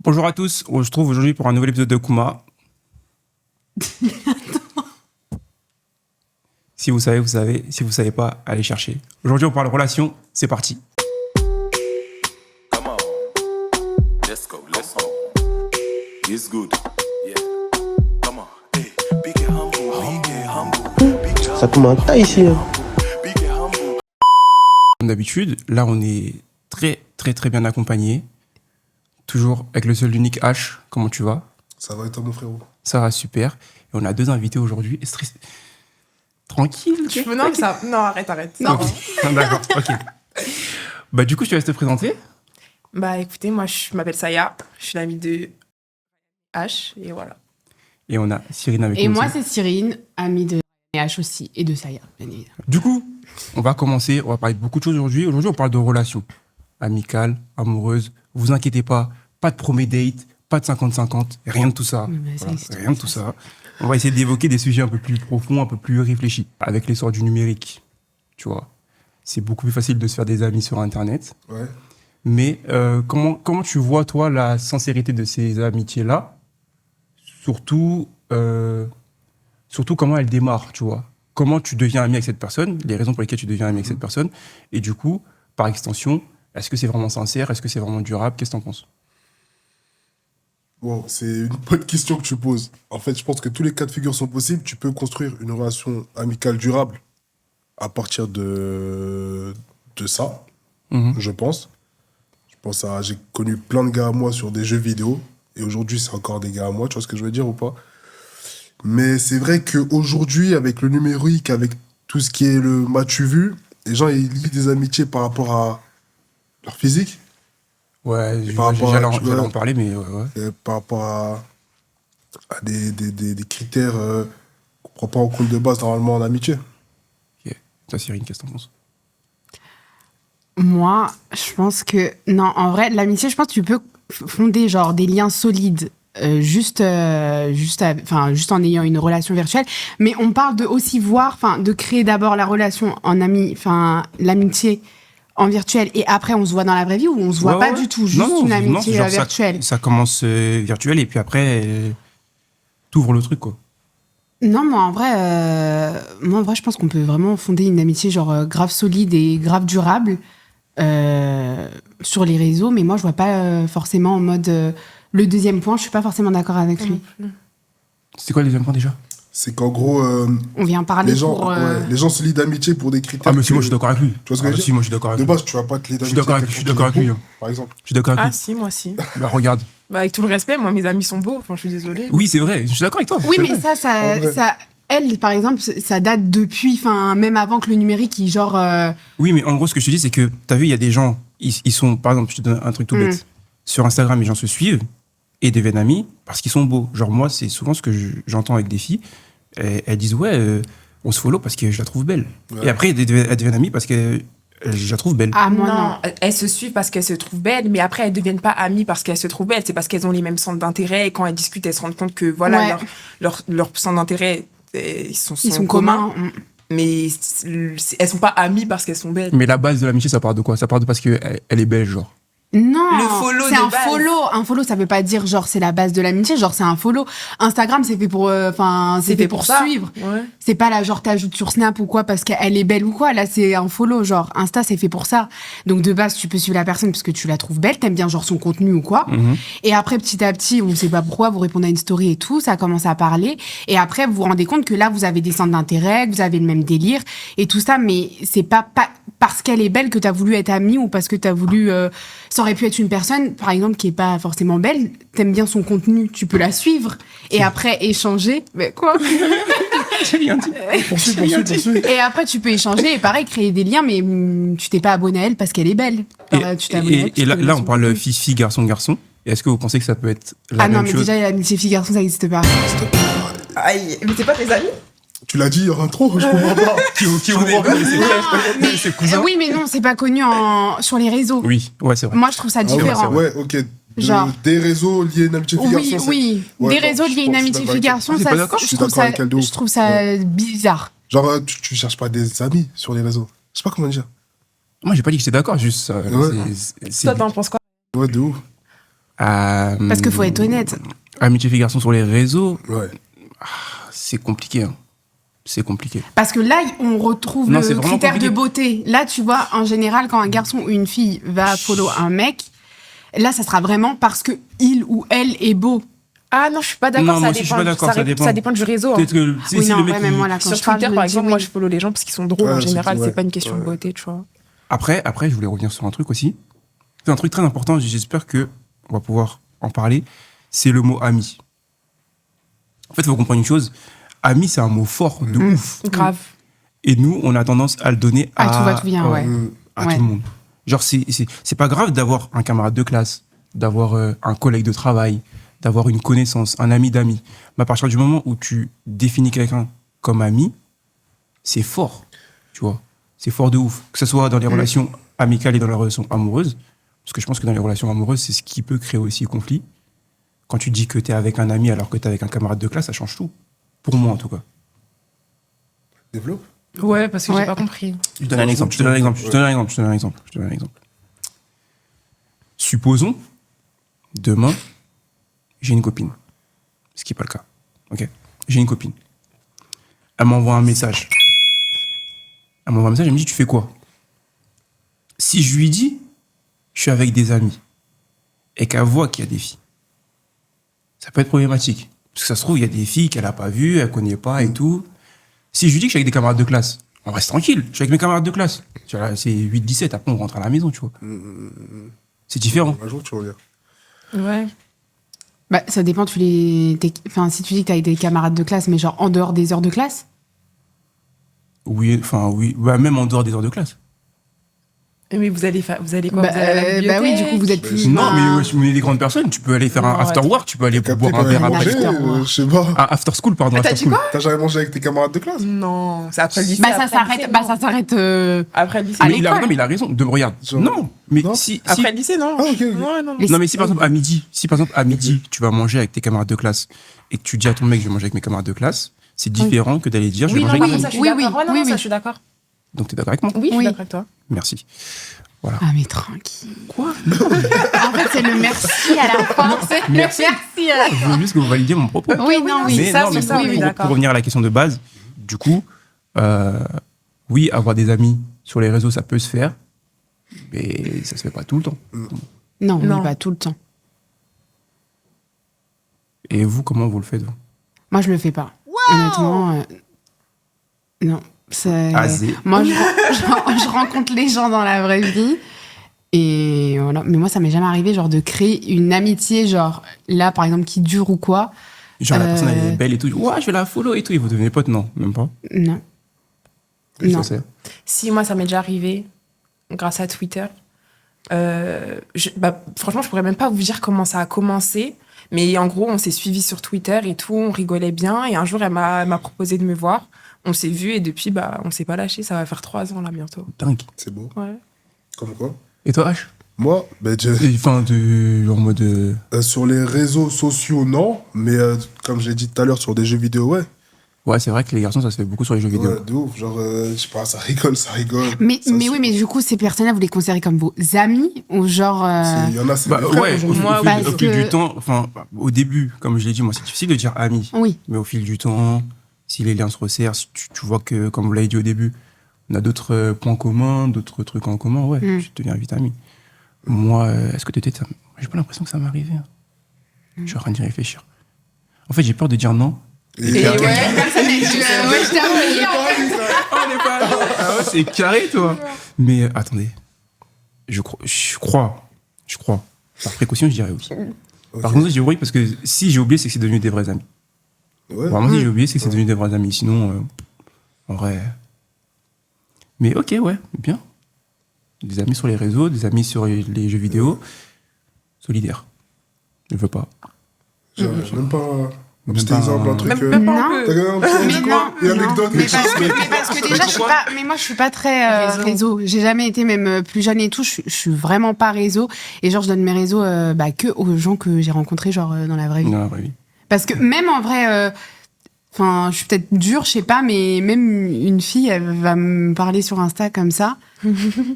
Bonjour à tous, on se retrouve aujourd'hui pour un nouvel épisode de Kuma. Si vous savez, vous savez. Si vous savez pas, allez chercher. Aujourd'hui, on parle relations. C'est parti. Come on, let's go. It's good. Yeah. Come on, hey, be humble. Ça commence à ici. Hein. Be humble. Comme d'habitude, là, on est très bien accompagné. Toujours avec le seul l'unique H. Comment tu vas? Ça va et toi, mon frérot? Ça va super. Et on a deux invités aujourd'hui. Tranquille. Tu veux, non, ça... non, arrête. Non. D'accord, ok. Bah, du coup, je te laisse te présenter. Bah, écoutez, moi, je m'appelle Saya. Je suis l'amie de H, et voilà. Et on a Cyrine avec nous. Et moi, aussi. c'est Cyrine, amie de H aussi, et de Saya, bien évidemment. Du coup, on va commencer. On va parler de beaucoup de choses aujourd'hui. Aujourd'hui, on parle de relations amicales, amoureuses. Vous inquiétez pas de premier date, pas de 50-50, rien de tout ça. Mais ça Voilà, existe rien de tout ça. On va essayer d'évoquer des sujets un peu plus profonds, un peu plus réfléchis. Avec l'essor du numérique, tu vois, c'est beaucoup plus facile de se faire des amis sur Internet. Ouais. Mais comment tu vois, toi, la sincérité de ces amitiés-là? Surtout comment elles démarrent, tu vois. Comment tu deviens ami avec cette personne, les raisons pour lesquelles tu deviens ami avec cette personne. Et du coup, par extension, est-ce que c'est vraiment sincère? Est-ce que c'est vraiment durable? Qu'est-ce que t'en penses? Bon, c'est une bonne question que tu poses. En fait, je pense que tous les cas de figure sont possibles. Tu peux construire une relation amicale durable à partir de ça, je pense. J'ai connu plein de gars à moi sur des jeux vidéo. Et aujourd'hui, c'est encore des gars à moi. Tu vois ce que je veux dire ou pas? Mais c'est vrai qu'aujourd'hui, avec le numérique, avec tout ce qui est le m'as-tu vu, les gens, ils lient des amitiés par rapport à leur physique. Ouais, Par rapport j'allais à- en parler, mais ouais. Et par rapport à des critères qu'on prend pas en compte de base normalement en amitié. Ok. Toi, Cyrine, qu'est-ce que t'en penses? Moi, je pense que... Non, en vrai, l'amitié, je pense que tu peux fonder genre des liens solides juste en ayant une relation virtuelle. Mais on parle de aussi voir, de créer d'abord la relation en ami, l'amitié en virtuel, et après on se voit dans la vraie vie, ou on se voit Ouais, pas ouais. du tout, juste une amitié genre, virtuelle. Ça commence virtuel et puis après, t'ouvres le truc, quoi. Non, moi en vrai, je pense qu'on peut vraiment fonder une amitié genre grave solide et grave durable sur les réseaux, mais moi je vois pas forcément en mode le deuxième point, je suis pas forcément d'accord avec lui. C'est quoi le deuxième point déjà? C'est qu'en gros, On vient parler les gens, pour... les gens se lient d'amitié pour des critères. Ah, mais si, moi je suis d'accord avec lui. Tu vois ce que je veux dire? Si, moi je suis d'accord avec De lui. base, tu vas pas te lier Je suis d'amitié. d'accord avec- je suis d'accord avec lui, hein. Par exemple. Je suis d'accord avec Ah, lui. si, moi, si. Bah, regarde. Bah, avec tout le respect, moi, mes amis sont beaux. Enfin, je suis désolée. Oui, c'est vrai, je suis d'accord avec toi. Oui, c'est mais vrai. En vrai. ça, elle, par exemple, ça date depuis, même avant que le numérique, Oui, mais en gros, ce que je te dis, c'est que, t'as vu, il y a des gens, ils sont, par exemple, je te donne un truc tout bête. Sur Instagram, les gens se suivent et deviennent amis parce qu'ils sont beaux. Genre, moi, c'est souvent ce que j'entends avec des filles. Elles disent, ouais, on se follow parce que je la trouve belle. Ouais. Et après, elles deviennent amies parce que je la trouve belle. Ah, moi, non. Non, elles se suivent parce qu'elles se trouvent belles, mais après, elles ne deviennent pas amies parce qu'elles se trouvent belles. C'est parce qu'elles ont les mêmes centres d'intérêt, et quand elles discutent, elles se rendent compte que, voilà, Ouais. leurs centres d'intérêt, ils sont communs. Mais elles sont pas amies parce qu'elles sont belles. Mais la base de l'amitié, ça part de quoi? Ça part de parce qu'elle est belle, genre. Non, Le follow c'est de un base. follow. Un follow, ça veut pas dire genre c'est la base de l'amitié, genre c'est un follow. Instagram, c'est fait pour, c'est fait pour ça. suivre. Ouais. C'est pas là genre t'ajoutes sur Snap ou quoi parce qu'elle est belle ou quoi. Là, c'est un follow. Genre Insta, c'est fait pour ça. Donc de base, tu peux suivre la personne parce que tu la trouves belle, t'aimes bien genre son contenu ou quoi. Et après, petit à petit, on sait pas pourquoi, vous répondez à une story et tout, ça commence à parler. Et après, vous vous rendez compte que là, vous avez des centres d'intérêt, que vous avez le même délire et tout ça. Mais c'est pas parce qu'elle est belle que t'as voulu être amie ou parce que t'as voulu... ça aurait pu être une personne, par exemple, qui est pas forcément belle. T'aimes bien son contenu, tu peux la suivre. Et après, échanger... Mais quoi? Poursuis. Et après, tu peux échanger et pareil, créer des liens, mais tu t'es pas abonné à elle parce qu'elle est belle. Genre, tu t'es abonné à elle parce Et que là, on son parle contenu. fille, garçon. Et est-ce que vous pensez que ça peut être la Ah non, même mais chose? déjà, l'amitié fille-garçon, ça n'existe pas. Aïe, mais t'es pas tes amis? Tu l'as dit en intro, je comprends pas. Qui comprends pas, mais c'est cousin. Oui, mais non, c'est pas connu sur les réseaux. Oui, ouais, c'est vrai. Moi, je trouve ça Ah ouais, différent. ouais, ok. Genre. Des réseaux liés à une amitié fille-garçon. Oui, c'est- oui. Ouais, Des non, réseaux je liés à une pense- je suis amitié d'accord fille-garçon, avec ça, toi. T'es pas d'accord? Je suis d'accord avec elle de ouf. je trouve ça bizarre. Genre, tu cherches pas des amis sur les réseaux. Je sais pas comment dire. Moi, j'ai pas dit que j'étais d'accord, juste. Ouais. c'est- Toi, t'en penses quoi? Ouais, de ouf. Parce qu'il faut être honnête. Amitié filles-garçons sur les réseaux, Ouais. c'est compliqué. Hein. C'est compliqué. Parce que là, on retrouve Non, c'est le vraiment critère compliqué. de beauté. Là, tu vois, en général, quand un garçon ou une fille va follow un mec, là, ça sera vraiment parce que il ou elle est beau. Ah non, je suis pas Non, d'accord. moi aussi, je suis pas d'accord, ça dépend. Ça dépend du réseau. hein. Peut-être que Oui, si non, le mec. ouais, mais moi, là, quand Sur je parle, Twitter, je par me dis exemple, oui. moi, je follow les gens parce qu'ils sont drôles. Ouais, En général, ouais. c'est pas une question de Ouais. beauté, tu vois. Après, je voulais revenir sur un truc aussi. C'est un truc très important, j'espère que on va pouvoir en parler. C'est le mot ami. En fait, il faut comprendre une chose. Ami, c'est un mot fort de ouf. Grave. Et nous, on a tendance à le donner à Ah, tout va, tout vient, ouais. à Ouais. tout le monde. Genre, c'est pas grave d'avoir un camarade de classe, d'avoir un collègue de travail, d'avoir une connaissance, un ami d'amis. Mais à partir du moment où tu définis quelqu'un comme ami, c'est fort, tu vois. C'est fort de ouf. Que ce soit dans les relations amicales et dans les relations amoureuses. Parce que je pense que dans les relations amoureuses, c'est ce qui peut créer aussi conflit. Quand tu dis que tu es avec un ami alors que tu es avec un camarade de classe, ça change tout. Pour moi, en tout cas. Développe. Ouais, parce que Ouais. j'ai pas compris. Je te donne un exemple. Supposons, demain, j'ai une copine. Ce qui n'est pas le cas. Ok. J'ai une copine. Elle m'envoie un message. Elle me dit, tu fais quoi? Si je lui dis, je suis avec des amis, et qu'elle voit qu'il y a des filles, ça peut être problématique. Parce que ça se trouve, il y a des filles qu'elle n'a pas vues, elle ne connaît pas et tout. Si je lui dis que je suis avec des camarades de classe, on reste tranquille. Je suis avec mes camarades de classe. Tu vois, c'est 8-17, après on rentre à la maison, tu vois. C'est différent. Un jour, tu reviens. Ouais. Bah, ça dépend, enfin, si tu dis que t'as des camarades de classe, mais genre en dehors des heures de classe. Oui, bah, même en dehors des heures de classe. Mais vous allez quoi? Bah, Vous allez à la bah oui, du coup, vous êtes Bah, plus. Non, bah, mais ouais, mais des grandes personnes, tu peux aller faire un Non, after work, tu peux aller Capté boire un quand verre même après. manger, je sais pas. Ah, after school, pardon. T'as after dit school. quoi? T'as jamais mangé avec tes camarades de classe? Non, c'est après le lycée. Bah, ça après le lycée, s'arrête. non. Bah, ça s'arrête. Après le lycée. À Mais il a, l'école. non, mais il a raison. Regarde. Genre- Non, mais Non. si. Après le lycée, non. Ah, ok, ok. Ouais, non. Les- Non, mais si par exemple à midi, tu vas manger avec tes camarades de classe et que tu dis à ton mec, je vais manger avec mes camarades de classe, c'est différent que d'aller dire, je vais Oui, manger non, avec non, mes ça, amis. je suis Oui, d'accord. oui, Ouais, non, oui, ça, oui. je suis d'accord. Donc, t'es d'accord avec moi? Oui, je suis Oui. d'accord avec toi. Merci. Voilà. Ah, mais tranquille. Quoi En fait, c'est le merci à la fin. C'est le Merci. merci. Je veux juste que vous validiez mon propos. Oui, non, oui. Mais ça, non, mais c'est ça, pour, oui, pour- d'accord. pour revenir à la question de base, du coup, oui, avoir des amis sur les réseaux, ça peut se faire, mais ça se fait pas tout le temps. Non, Non. oui, pas tout le temps. Et vous, comment vous le faites, vous? Moi, je le fais pas. Honnêtement, non. Azé. Moi, je rencontre les gens dans la vraie vie. Et voilà. Mais moi, ça m'est jamais arrivé, genre, de créer une amitié, genre, là, par exemple, qui dure ou quoi. Genre, la personne, elle est belle et tout. Ouais, je vais la follow et tout. Et vous devenez potes? Non, même pas. Non. Oui, Non. ça, c'est. Si, moi, ça m'est déjà arrivé grâce à Twitter. Franchement, je pourrais même pas vous dire comment ça a commencé. Mais en gros, on s'est suivis sur Twitter et tout, on rigolait bien. Et un jour, elle m'a proposé de me voir. On s'est vus et depuis, on s'est pas lâché. Ça va faire 3 ans là bientôt. Dingue. C'est beau. Ouais. Comme quoi? Et toi, H? Moi, ben, Enfin, en mode. sur les réseaux sociaux, non. Mais comme je l'ai dit tout à l'heure, sur des jeux vidéo, ouais. Ouais, c'est vrai que les garçons, ça se fait beaucoup sur les jeux vidéo. Ouais, de ouf. Genre, je sais pas, ça rigole. Mais Ça, oui, mais du coup, ces personnes-là, vous les considérez comme vos amis ou genre. Il y en a, c'est Bah, des frères, ouais, aujourd'hui. Moi, au parce fil que- du temps, enfin, au début, comme je l'ai dit, moi, c'est difficile de dire ami. Oui. Mais au fil du temps, si les liens se resserrent, si tu vois que, comme vous l'avez dit au début, on a d'autres points communs, d'autres trucs en commun, ouais, tu deviens vite ami. Moi, est-ce que t'étais ça? J'ai pas l'impression que ça m'est arrivé. Hein. Je suis en train d'y réfléchir. En fait, j'ai peur de dire non. Et Et carré. je t'avoue. Ah ouais, c'est carré, toi. Mais attendez, je crois, par précaution, je dirais oui. Ok. Par contre, je dis oui parce que si j'ai oublié, c'est que c'est devenu des vrais amis. Ouais. Vraiment, si j'ai oublié, c'est que c'est devenu des vrais amis. Sinon, en vrai. Mais ok, ouais, bien. Des amis sur les réseaux, des amis sur les jeux vidéo. Solidaire. Je veux pas. J'ai même pas un petit pas exemple, un truc. Même pas Non. un T'as peu. un petit Mais truc, non, une non. anecdote, Mais quelque chose, parce que déjà, je suis pas. Mais moi, je suis pas très réseau. J'ai jamais été même plus jeune et tout. Je suis vraiment pas réseau. Et genre, je donne mes réseaux que aux gens que j'ai rencontrés genre dans la vraie vie. Non, la vraie vie. Parce que même en vrai, Enfin, je suis peut-être dure, je sais pas, mais même une fille, elle va me parler sur Insta comme ça. Je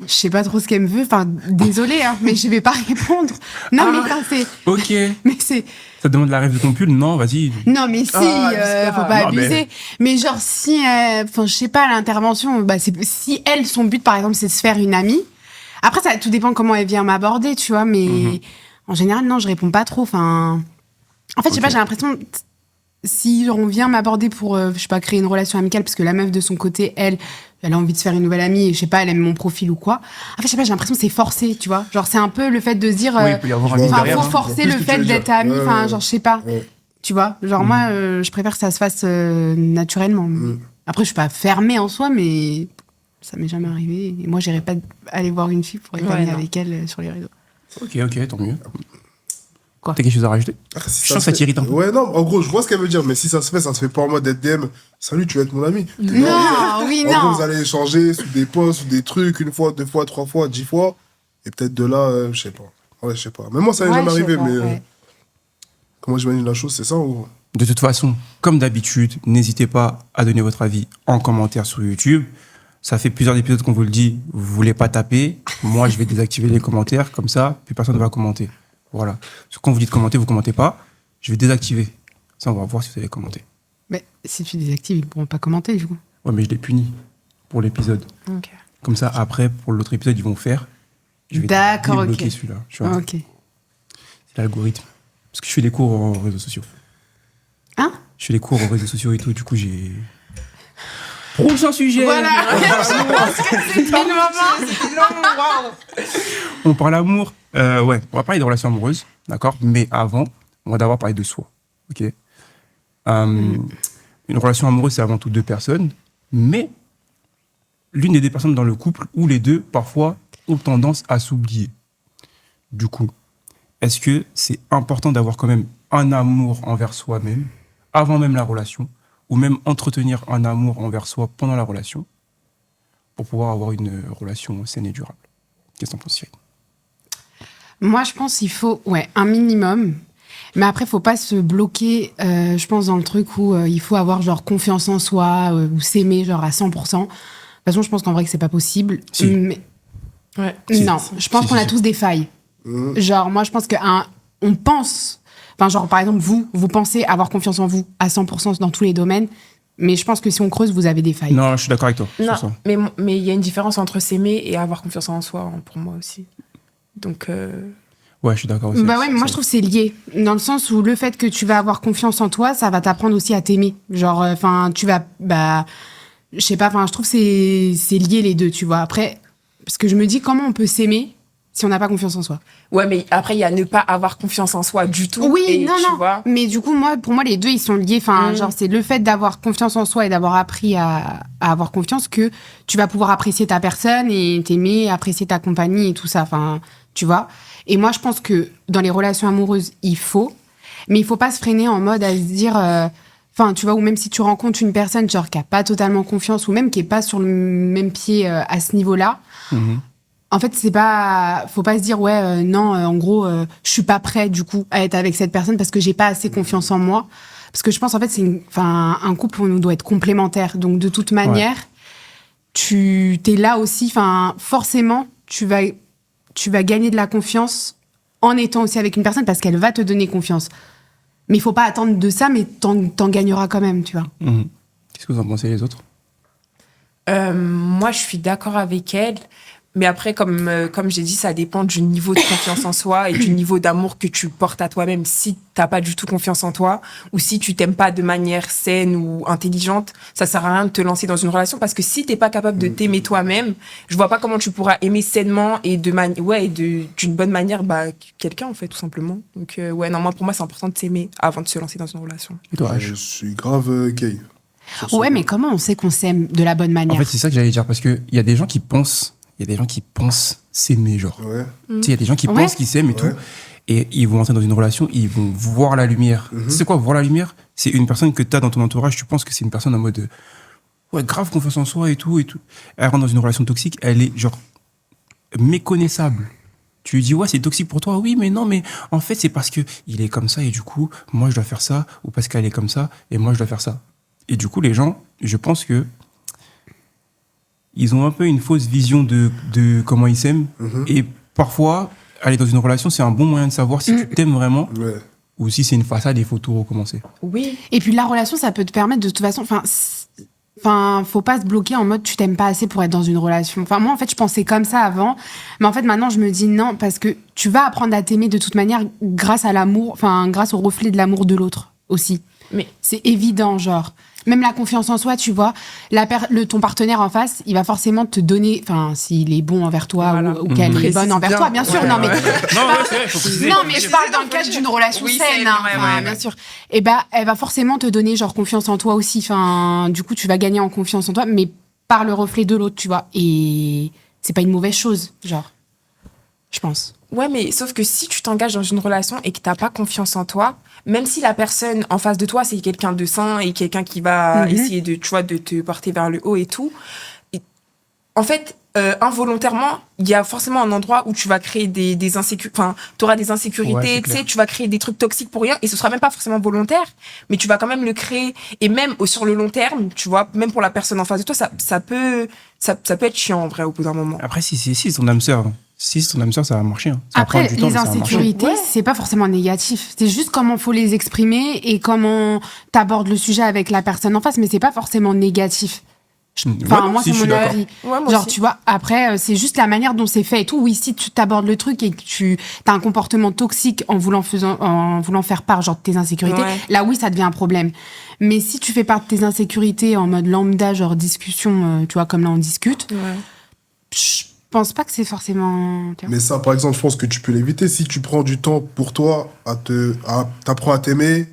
sais pas trop ce qu'elle me veut. Enfin, désolée, hein, mais je vais pas répondre. Non, mais enfin, c'est. Ok. Mais c'est. Ça te demande la rêve de ton pull? Non, vas-y. Non, mais si, abuse faut pas. pas Non, abuser. Mais genre, si, enfin, je sais pas, l'intervention, bah, si elle, son but, par exemple, c'est de se faire une amie. Après, ça tout dépend comment elle vient m'aborder, tu vois, mais en général, non, je réponds pas trop. Enfin, en fait, je sais pas, j'ai l'impression, si on vient m'aborder pour, je sais pas, créer une relation amicale, parce que la meuf de son côté, elle a envie de se faire une nouvelle amie, et je sais pas, elle aime mon profil ou quoi. En fait, je sais pas, j'ai l'impression que c'est forcé, tu vois. Genre, c'est un peu le fait de se dire, Oui, il peut y avoir un Enfin, mythe enfin, derrière. faut hein. forcer Je vois le plus ce que fait tu veux d'être dire. ami, enfin, Ouais. genre, je sais pas. Ouais. Tu vois, genre moi, je préfère que ça se fasse naturellement. Après, je suis pas fermée en soi, mais ça m'est jamais arrivé. Et moi, j'irais pas aller voir une fille pour être Ouais, amie non. avec elle sur les réseaux. Ok, tant mieux. Quoi? T'as quelque chose à rajouter? Ah, si Je sens que ça se t'irrite un peu. fait- Ouais, non, en gros, je vois ce qu'elle veut dire, mais si ça se fait pas en mode DM. Salut, tu veux être mon ami? Non, oui, En gros, non. vous allez échanger sous des posts, sous des trucs, 1 fois, 2 fois, 3 fois, 10 fois. Et peut-être de là, je sais pas. Ouais, je sais pas. Mais moi, ça m'est Ouais, jamais je sais arrivé, pas, mais ouais. comment j'imagine la chose, c'est ça ou... De toute façon, comme d'habitude, n'hésitez pas à donner votre avis en commentaire sur YouTube. Ça fait plusieurs épisodes qu'on vous le dit, vous voulez pas taper. Moi, je vais désactiver les commentaires, comme ça, plus personne ne va commenter. Voilà. Parce que quand vous dites commenter, vous commentez pas. Je vais désactiver. Ça, on va voir si vous allez commenter. Mais si tu désactives, ils pourront pas commenter, du coup. Ouais, mais je les punis pour l'épisode. Ok. Comme ça, après, pour l'autre épisode, ils vont faire. Je vais D'accord, débloquer ok. celui-là. Tu vois. Ok. C'est l'algorithme. Parce que je fais des cours en réseaux sociaux. Hein? Je fais des cours en réseaux sociaux et tout, du coup, j'ai... Prochain sujet. Voilà. C'était le moment. On parle amour. Ouais, on va parler de relations amoureuses, d'accord? Mais avant, on va d'abord parler de soi, ok? Une relation amoureuse, c'est avant tout 2 personnes, mais l'une des 2 personnes dans le couple, ou les 2, parfois, ont tendance à s'oublier. Du coup, est-ce que c'est important d'avoir quand même un amour envers soi-même, avant même la relation, ou même entretenir un amour envers soi pendant la relation, pour pouvoir avoir une relation saine et durable? Qu'est-ce que t'en penses, Cyril? Moi, je pense qu'il faut, un minimum. Mais après, faut pas se bloquer, je pense, dans le truc où il faut avoir, genre, confiance en soi, ou s'aimer, genre, à 100%. De toute façon, je pense qu'en vrai, que c'est pas possible. Si. Mais Ouais. non, je pense Si, qu'on si, a si. tous des failles. Genre, moi, je pense on pense... Enfin, genre, par exemple, vous pensez avoir confiance en vous à 100% dans tous les domaines. Mais je pense que si on creuse, vous avez des failles. Non, je suis d'accord avec toi. sur ça. Non, mais il y a une différence entre s'aimer et avoir confiance en soi, hein, pour moi aussi. Donc, Ouais, je suis d'accord aussi. Bah ouais, mais moi je trouve que c'est lié. Dans le sens où le fait que tu vas avoir confiance en toi, ça va t'apprendre aussi à t'aimer. Genre, enfin, tu vas. Bah. Je sais pas, enfin, je trouve que c'est lié les deux, tu vois. Après, parce que je me dis, comment on peut s'aimer si on n'a pas confiance en soi? ouais, mais après, il y a ne pas avoir confiance en soi du tout. Oui, et, non, tu non. vois, Mais du coup, pour moi, les deux, ils sont liés. Enfin, genre, c'est le fait d'avoir confiance en soi et d'avoir appris à avoir confiance que tu vas pouvoir apprécier ta personne et t'aimer, apprécier ta compagnie et tout ça. Enfin, tu vois. Et moi, je pense que dans les relations amoureuses, il faut. Mais il faut pas se freiner en mode à se dire... Enfin, tu vois, ou même si tu rencontres une personne, genre, qui a pas totalement confiance ou même qui est pas sur le même pied à ce niveau-là... En fait, c'est pas, faut pas se dire non, en gros, je suis pas prêt du coup à être avec cette personne parce que j'ai pas assez confiance en moi. Parce que je pense en fait un couple on doit être complémentaires. Donc de toute manière, tu t'es là aussi. Enfin, forcément, tu vas gagner de la confiance en étant aussi avec une personne parce qu'elle va te donner confiance. Mais il faut pas attendre de ça, mais t'en gagneras quand même, tu vois. Qu'est-ce que vous en pensez les autres? moi, je suis d'accord avec elle. Mais après, comme j'ai dit, ça dépend du niveau de confiance en soi et du niveau d'amour que tu portes à toi-même. Si t'as pas du tout confiance en toi ou si tu t'aimes pas de manière saine ou intelligente, ça sert à rien de te lancer dans une relation parce que si t'es pas capable de t'aimer toi-même, je vois pas comment tu pourras aimer sainement et d'une bonne manière quelqu'un en fait tout simplement. Donc non, pour moi c'est important de s'aimer avant de se lancer dans une relation. Et toi, Je suis grave gay. Ouais, mais comment on sait qu'on s'aime de la bonne En manière? fait, c'est ça que j'allais dire parce qu'il y a des gens qui pensent s'aimer, genre. Ouais. Tu sais, il y a des gens qui Ouais. pensent qu'ils s'aiment et tout. Et ils vont entrer dans une relation, ils vont voir la lumière. C'est quoi, voir la lumière? C'est une personne que tu as dans ton entourage, tu penses que c'est une personne en mode grave confiance en soi et tout. Elle rentre dans une relation toxique, elle est genre méconnaissable. Tu lui dis, c'est toxique pour toi. Oui, mais non, mais en fait, c'est parce que il est comme ça et du coup, moi, je dois faire ça. Ou parce qu'elle est comme ça et moi, je dois faire ça. Et du coup, les gens, je pense que ils ont un peu une fausse vision de comment ils s'aiment. Et parfois, aller dans une relation, c'est un bon moyen de savoir si tu t'aimes vraiment Ouais. ou si c'est une façade et il faut tout recommencer. Oui. Et puis la relation, ça peut te permettre de toute façon. Enfin, faut pas se bloquer en mode tu t'aimes pas assez pour être dans une relation. Enfin, moi, en fait, je pensais comme ça avant. Mais en fait, maintenant, je me dis non, parce que tu vas apprendre à t'aimer de toute manière grâce à l'amour, enfin, grâce au reflet de l'amour de l'autre aussi. Mais C'est évident, genre. Même la confiance en soi, tu vois, ton partenaire en face, il va forcément te donner, enfin, s'il est bon envers toi Voilà. ou qu'elle est Précise bonne envers bien. toi, bien sûr. Ouais, non, ouais. mais Non, ouais, c'est vrai, faut préciser. non, mais je parle dans le cadre d'une relation Oui, saine, c'est hein, vrai, enfin, ouais, bien ouais. sûr. Et bah, elle va forcément te donner genre confiance en toi aussi. Enfin, du coup, tu vas gagner en confiance en toi, mais par le reflet de l'autre, tu vois. Et c'est pas une mauvaise chose, genre. Je pense. Ouais, mais sauf que si tu t'engages dans une relation et que t'as pas confiance en toi, même si la personne en face de toi, c'est quelqu'un de sain et quelqu'un qui va essayer de, tu vois, de te porter vers le haut et tout, en fait, involontairement, il y a forcément un endroit où tu vas créer des insécurités, enfin, t'auras des Ouais, insécurités, c'est tu sais, clair. tu vas créer des trucs toxiques pour rien et ce sera même pas forcément volontaire, mais tu vas quand même le créer et même sur le long terme, tu vois, même pour la personne en face de toi, ça peut être chiant en vrai au bout d'un moment. Après, si c'est ton âme sœur, ça va marcher. Hein. Ça va Après, prendre du temps, les mais ça va marcher. insécurités, Ouais. c'est pas forcément négatif. C'est juste comment faut les exprimer et comment t'abordes le sujet avec la personne en face, mais c'est pas forcément négatif. Enfin, Ouais, moi, si, c'est je suis mon d'accord. avis. Ouais, moi Genre, aussi. tu vois, après, c'est juste la manière dont c'est fait et tout. Oui, si tu t'abordes le truc et que tu as un comportement toxique en voulant faire part, genre, de tes insécurités, Ouais. là, oui, ça devient un problème. Mais si tu fais part de tes insécurités en mode lambda, genre discussion, tu vois, comme là, on discute, Ouais. je pense pas que c'est forcément... tu vois. Mais ça, par exemple, je pense que tu peux l'éviter si tu prends du temps pour toi, t'apprends à t'aimer,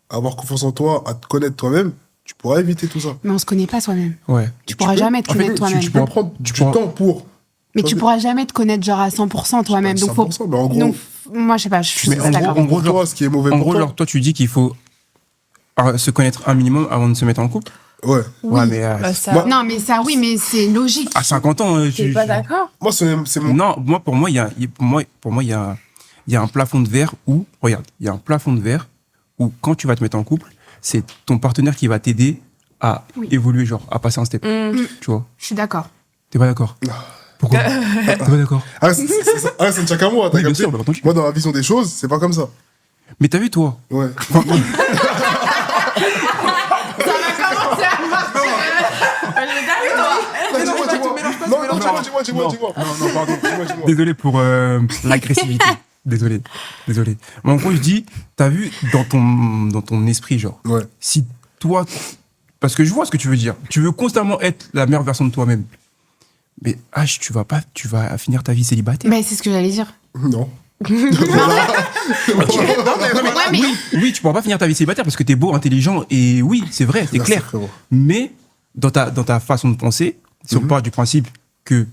à avoir confiance en toi, à te connaître toi-même, tu pourras éviter tout ça. Mais on se connaît pas soi-même. Ouais. Tu pourras peux- jamais te en fait, connaître toi-même. Tu peux prendre du pourras- temps pour. Mais tu tu vois, pourras jamais te connaître genre à 100% toi-même. Donc, faut... 100%, mais en gros, donc, moi, je sais pas, je suis Mais pas en d'accord. gros, pour genre- toi, ce qui est mauvais En pour gros, toi. genre, toi, tu dis qu'il faut se connaître un minimum avant de se mettre en couple. Ouais. Ouais, mais Bah, ça... Moi- Non, mais ça, oui, mais c'est logique. à 50 ans, T'es pas d'accord? Moi, c'est mon. Non, pour moi, il y a un plafond de verre où, regarde, il y a un plafond de verre où quand tu vas te mettre en couple, c'est ton partenaire qui va t'aider à Oui. évoluer, genre, à passer un step. Tu vois. Je suis d'accord. T'es pas d'accord? Pourquoi? T'es pas d'accord? Ah, ça ne tient qu'à moi, t'as Oui, bien capté. sûr, bien entendu. Moi, dans la vision des choses, c'est pas comme ça. Mais t'as vu, toi? Ouais. Dis-moi. Non, pardon. Désolé pour l'agressivité. Désolé. Mais en gros, je dis, t'as vu dans ton esprit, genre, Ouais. si toi, parce que je vois ce que tu veux dire, tu veux constamment être la meilleure version de toi-même. Mais H, tu vas finir ta vie célibataire. Mais c'est ce que j'allais dire. Non. Ouais, mais Oui, tu pourras pas finir ta vie célibataire parce que t'es beau, intelligent, et oui, c'est vrai, c'est Merci, clair. frérot. Mais dans ta façon de penser, si on part du principe que,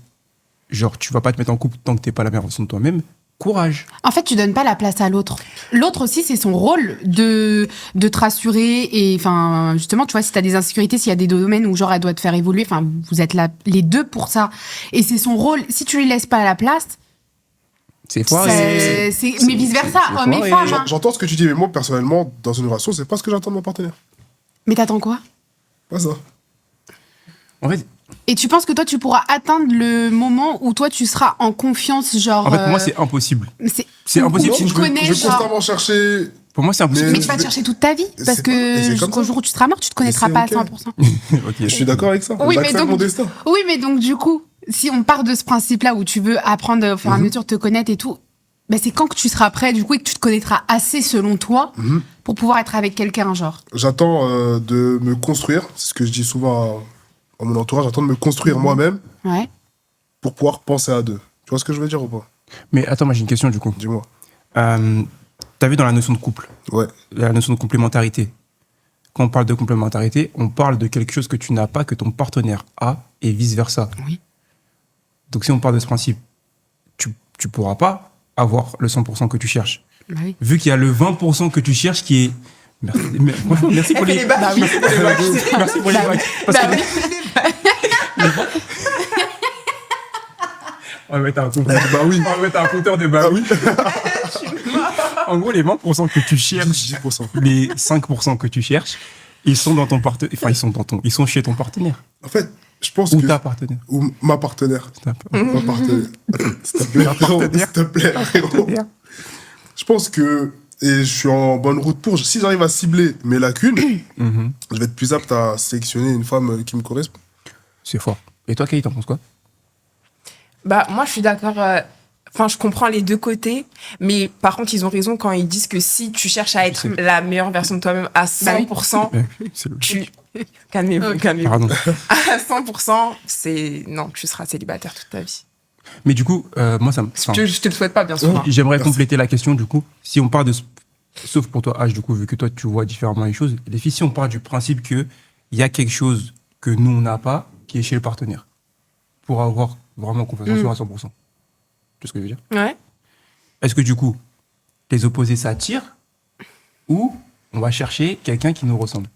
genre, tu vas pas te mettre en couple tant que t'es pas la meilleure version de toi-même, courage. en fait, tu donnes pas la place à l'autre. L'autre aussi, c'est son rôle de te rassurer et, enfin, justement, tu vois, si t'as des insécurités, s'il y a des domaines où, genre, elle doit te faire évoluer, enfin, vous êtes là, les deux pour ça. Et c'est son rôle. Si tu lui laisses pas la place, C'est foiré. mais vice versa, c'est hommes et foiré. femmes. hein. J'entends ce que tu dis, mais moi, personnellement, dans une relation, c'est pas ce que j'attends de mon partenaire. Mais t'attends quoi? Pas ça. En fait, Et tu penses que toi, tu pourras atteindre le moment où toi, tu seras en confiance, genre. pour moi, c'est impossible. C'est impossible où si tu je te connais, Je vais genre. constamment chercher. Pour moi, c'est impossible. Mais tu vas te chercher toute ta vie, parce C'est que pas- et c'est comme jusqu'au ça. jour où tu seras mort, tu te connaîtras c'est pas ok. à 100%. Ok. Je suis d'accord avec ça. Oui, mais J'accepte donc- mon destin. Oui, mais donc du coup, si on part de ce principe-là où tu veux apprendre au fur et à mesure de te connaître et tout, ben c'est quand que tu seras prêt, du coup, et que tu te connaîtras assez selon toi pour pouvoir être avec quelqu'un, genre. J'attends de me construire. C'est ce que je dis souvent à mon entourage. J'attends de me construire moi-même Ouais. pour pouvoir penser à deux. Tu vois ce que je veux dire ou pas? Mais attends, moi, j'ai une question, du coup. Dis-moi. T'as vu dans la notion de couple, Ouais. la notion de complémentarité. Quand on parle de complémentarité, on parle de quelque chose que tu n'as pas, que ton partenaire a, et vice-versa. Oui. Donc, si on part de ce principe, tu pourras pas avoir le 100% que tu cherches. Bah oui. Vu qu'il y a le 20% que tu cherches qui est... Franchement, merci pour les... Bah oui. Merci pour les vagues. Parce Bah que oui. on va mettre un compteur. Bah oui. On va mettre un compteur de bah oui. En gros, les 20% que tu cherches, 10%. les 5% que tu cherches, Ils sont dans ton partenaire. Enfin, ils sont chez ton partenaire. En fait, je pense Ou que... ta partenaire. Ou ma partenaire. Ta part- Ma partenaire. S'il te plaît, frérot. partenaire. S'il te plaît, frérot. Je pense que... Et je suis en bonne route pour... Si j'arrive à cibler mes lacunes, Mhm. je vais être plus apte à sélectionner une femme qui me correspond. C'est fort. Et toi, Kay, t'en penses quoi? Bah, moi, je suis d'accord. Enfin, je comprends les deux côtés, mais par contre, ils ont raison quand ils disent que si tu cherches à être sais. la meilleure version de toi-même à 100%, C'est le... tu... Calmez-vous, calmez-vous. Pardon. À 100%, c'est... Non, tu seras célibataire toute ta vie. Mais du coup, moi, ça me... enfin, Je te le souhaite pas, bien sûr. hein. J'aimerais Merci. compléter la question, du coup. Si on part de... Sauf pour toi, H, du coup, vu que toi, tu vois différemment les choses. Les filles, si on part du principe qu'il y a quelque chose que nous, on n'a pas, qui est chez le partenaire, pour avoir vraiment confiance en soi à 100%. Tu vois ce que je veux dire? Ouais. Est-ce que, du coup, les opposés s'attirent ou on va chercher quelqu'un qui nous ressemble?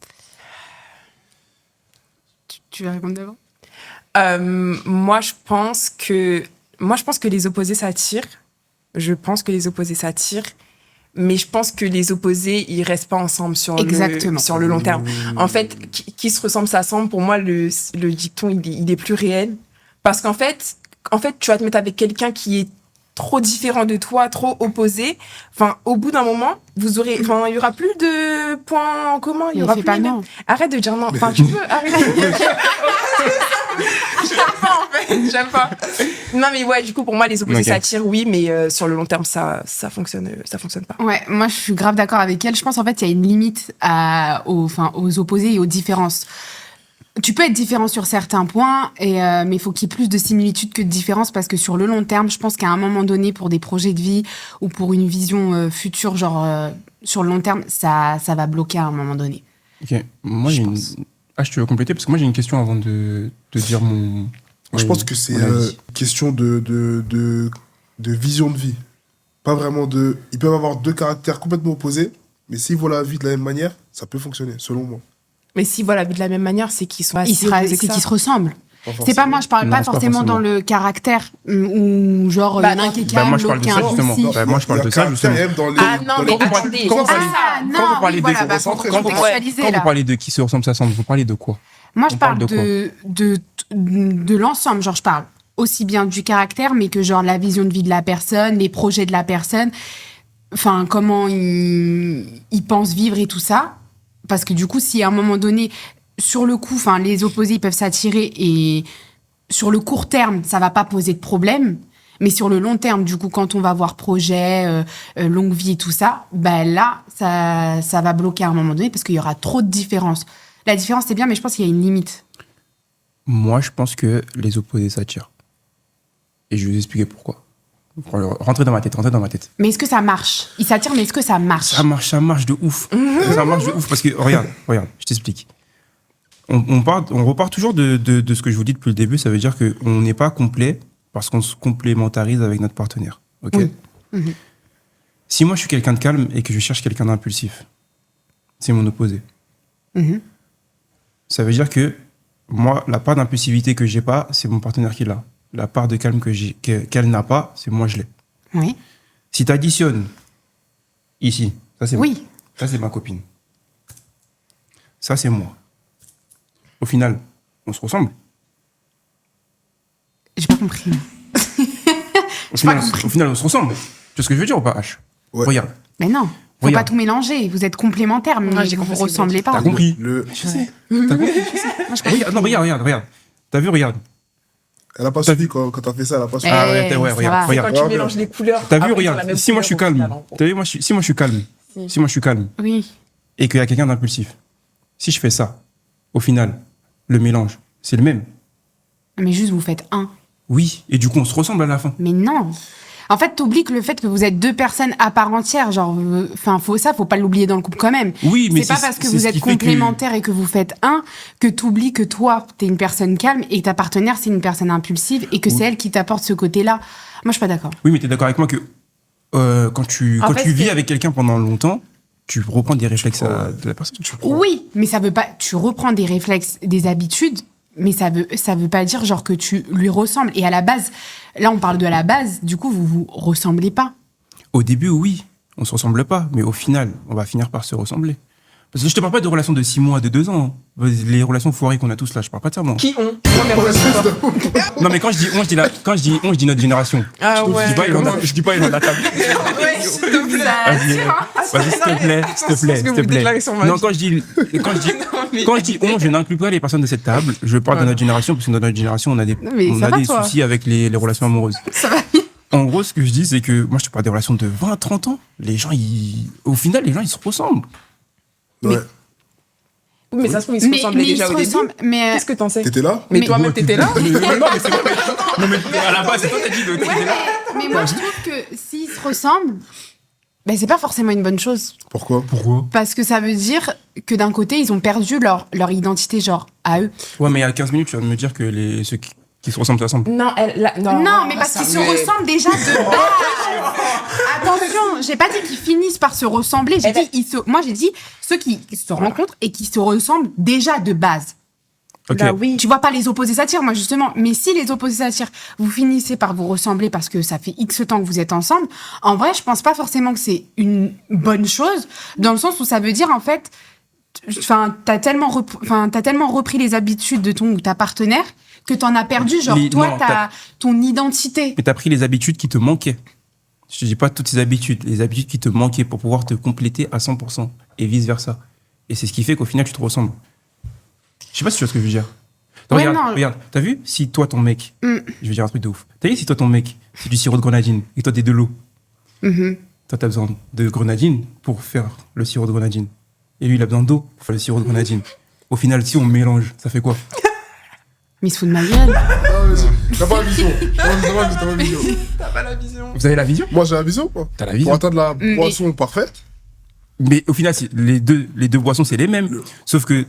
Tu vas répondre d'abord? Moi, je pense que les opposés s'attirent. Je pense que les opposés s'attirent. Mais je pense que les opposés, ils restent pas ensemble sur Exactement. sur le long terme. En fait, qui se ressemble s'assemble. Pour moi, le dicton, il est plus réel. Parce qu'en fait, tu vas te mettre avec quelqu'un qui est trop différent de toi, trop opposé. Enfin, au bout d'un moment, il y aura plus de points en commun. Il y Mais aura fais plus pas de- non. Arrête de dire non. Enfin, tu peux arrêter. J'aime pas, en fait. J'aime pas. Non, mais ouais, du coup, pour moi, les opposés Ok. s'attirent, oui, mais sur le long terme, ça fonctionne pas. Ouais, moi je suis grave d'accord avec elle. Je pense en fait il y a une limite aux opposés et aux différences. Tu peux être différent sur certains points, mais il faut qu'il y ait plus de similitudes que de différences parce que sur le long terme, je pense qu'à un moment donné, pour des projets de vie ou pour une vision future, sur le long terme, ça va bloquer à un moment donné. Ok. Moi, Je j'ai pense. H, tu veux compléter? Parce que moi, j'ai une question avant de dire mon... Je pense que c'est mon avis. question de vision de vie. Pas vraiment de... Ils peuvent avoir deux caractères complètement opposés, mais s'ils voient la vie de la même manière, ça peut fonctionner, selon moi. Mais si voilà, vu de la même manière, c'est qu'ils sont C'est assez opposés que qu'ils ça. se ressemblent. Pas C'est pas forcément. moi, je parle Non, pas c'est pas forcément dans forcément. le caractère ou genre Bah il y en a un non. qui est Bah, calme, moi, je parle l'autre de qui est ça, justement. impulsif. Bah, moi, je parle Il y a de ça, un justement. caractère dans les... Ah non, dans mais les- attendez. quand vous Ah, parlez- Ah non, quand vous parlez oui, de- voilà, bah, faut Quand vous- contextualiser Quand là. vous parlez de qui se ressemble, ça semble, vous parlez de quoi? Moi, je On parle parle de l'ensemble. Genre, je parle aussi bien du caractère, mais que genre la vision de vie de la personne, les projets de la personne, enfin, comment il pense vivre et tout ça. Parce que du coup, si à un moment donné, sur le coup, enfin, les opposés ils peuvent s'attirer et sur le court terme, ça va pas poser de problème. Mais sur le long terme, du coup, quand on va voir projet, longue vie et tout ça, ben là, ça va bloquer à un moment donné parce qu'il y aura trop de différences. La différence, c'est bien, mais je pense qu'il y a une limite. Moi, je pense que les opposés s'attirent. Et je vais vous expliquer pourquoi. Rentrez dans ma tête. Mais est-ce que ça marche? Ils s'attirent, mais est-ce que ça marche? Ça marche de ouf. Ça marche de ouf parce que, regarde, je t'explique. On repart toujours de ce que je vous dis depuis le début. Ça veut dire qu'on n'est pas complet parce qu'on se complémentarise avec notre partenaire. Ok. Oui. Mhm. Si moi, je suis quelqu'un de calme et que je cherche quelqu'un d'impulsif, c'est mon opposé. Mhm. Ça veut dire que moi, la part d'impulsivité que j'ai pas, c'est mon partenaire qui l'a. La part de calme qu'elle n'a pas, c'est moi je l'ai. Oui. Si tu additionnes ici, ça c'est Oui. ça c'est ma copine. Ça c'est moi. Au final, on se ressemble. J'ai pas compris. Au final, on se ressemble. Tu vois ce que je veux dire ou pas, H? Ouais. Regarde. Mais non, faut Regarde. pas tout mélanger. Vous êtes complémentaires, mais j'ai vous compris vous ce que vous ressemblez pas. T'as compris? Je sais. T'as compris? Regarde, non, regarde. T'as vu, regarde. Elle a pas suivi quand t'as fait ça, elle a pas suivi. Ah, Eh, ouais, ça regarde, va. regarde. Quand tu Ouais, mélanges les couleurs. T'as vu, après, ils ont la regarde. même Si moi je suis couleur au calme. final, hein. T'as vu, si moi je suis calme. Si moi je suis calme Oui. et qu'il y a quelqu'un d'impulsif, si je fais ça, au final, le mélange, c'est le même. Mais juste, vous faites un. Oui, et du coup, on se ressemble à la fin. Mais non. En fait, t'oublies que le fait que vous êtes deux personnes à part entière, genre, enfin, faut pas l'oublier dans le couple quand même. Oui, mais C'est pas parce que c'est vous ce êtes qui fait que- complémentaires et que vous faites un que t'oublies que toi, t'es une personne calme et que ta partenaire, c'est une personne impulsive et que c'est elle qui t'apporte ce côté-là. Moi, je suis pas d'accord. Oui, mais t'es d'accord avec moi que quand tu En fait, vis c'est- avec quelqu'un pendant longtemps, tu reprends des réflexes de la personne. Oui, mais ça veut pas. Tu reprends des réflexes, des habitudes, mais ça veut pas dire genre que tu lui ressembles. Et à la base, là, on parle de la base. Du coup, vous ressemblez pas. Au début, oui, on se ressemble pas, mais au final, on va finir par se ressembler. Parce que je te parle pas de relations de 6 mois, de 2 ans. Les relations foirées qu'on a tous là, je parle pas de ça, moi. Qui ont Moi, mes relations pas. Non, mais quand je dis on, je dis notre génération. Ah ouais. Je dis pas il est dans la table. Ouais, s'il te plaît. Vas-y, s'il te plaît, s'il te plaît, s'il te plaît. Non, quand je dis on, je n'inclus pas les personnes de cette table. Je parle de notre génération, parce que dans notre génération, on a des soucis avec les relations amoureuses. Ça va. En gros, ce que je dis, c'est que moi, je te parle des relations de 20 à 30 ans. Au final, les gens, ils se ressemblent. Ouais. Mais ça se trouve, ils se ressemblaient ils déjà se au début. ressemblent, mais Qu'est-ce que t'en sais? T'étais là? Mais toi-même, t'étais là? Non, mais c'est vrai. Non, mais à la base, c'est toi qui as dit de. mais moi je trouve que s'ils se ressemblent, ben c'est pas forcément une bonne chose. Pourquoi? Parce que ça veut dire que d'un côté, ils ont perdu leur identité, genre, à eux. Ouais, mais il y a 15 minutes, tu viens de me dire que ceux qui se ressemblent, ça ressemble. Non, Non, mais parce qu'ils se ressemblent déjà de base. Attention, j'ai pas dit qu'ils finissent par se ressembler. Moi, j'ai dit ceux qui se rencontrent et qui se ressemblent déjà de base. Ok. Bah oui. Tu vois pas les opposés s'attirent, moi justement. Mais si les opposés s'attirent, vous finissez par vous ressembler parce que ça fait X temps que vous êtes ensemble. En vrai, je pense pas forcément que c'est une bonne chose, dans le sens où ça veut dire en fait, t'as tellement repris les habitudes de ta partenaire que t'en as perdu. Genre t'as ton identité. Mais t'as pris les habitudes qui te manquaient. Je te dis pas toutes ces habitudes, les habitudes qui te manquaient pour pouvoir te compléter à 100% et vice versa. Et c'est ce qui fait qu'au final, tu te ressembles. Je sais pas si tu vois ce que je veux dire. Ouais, Regarde, t'as vu si toi, ton mec, je vais dire un truc de ouf. T'as vu si toi, ton mec, c'est du sirop de grenadine et toi, t'es de l'eau. Toi, t'as besoin de grenadine pour faire le sirop de grenadine. Et lui, il a besoin d'eau pour faire le sirop de grenadine. Au final, si on mélange, ça fait quoi? Mais il se fout de ma gueule. T'as pas la vision. T'as pas la vision. T'as pas la vision. Vous avez la vision? Moi, j'ai la vision, quoi. T'as la vision. Pour atteindre la boisson parfaite. Mais au final, les deux boissons, c'est les mêmes. Sauf que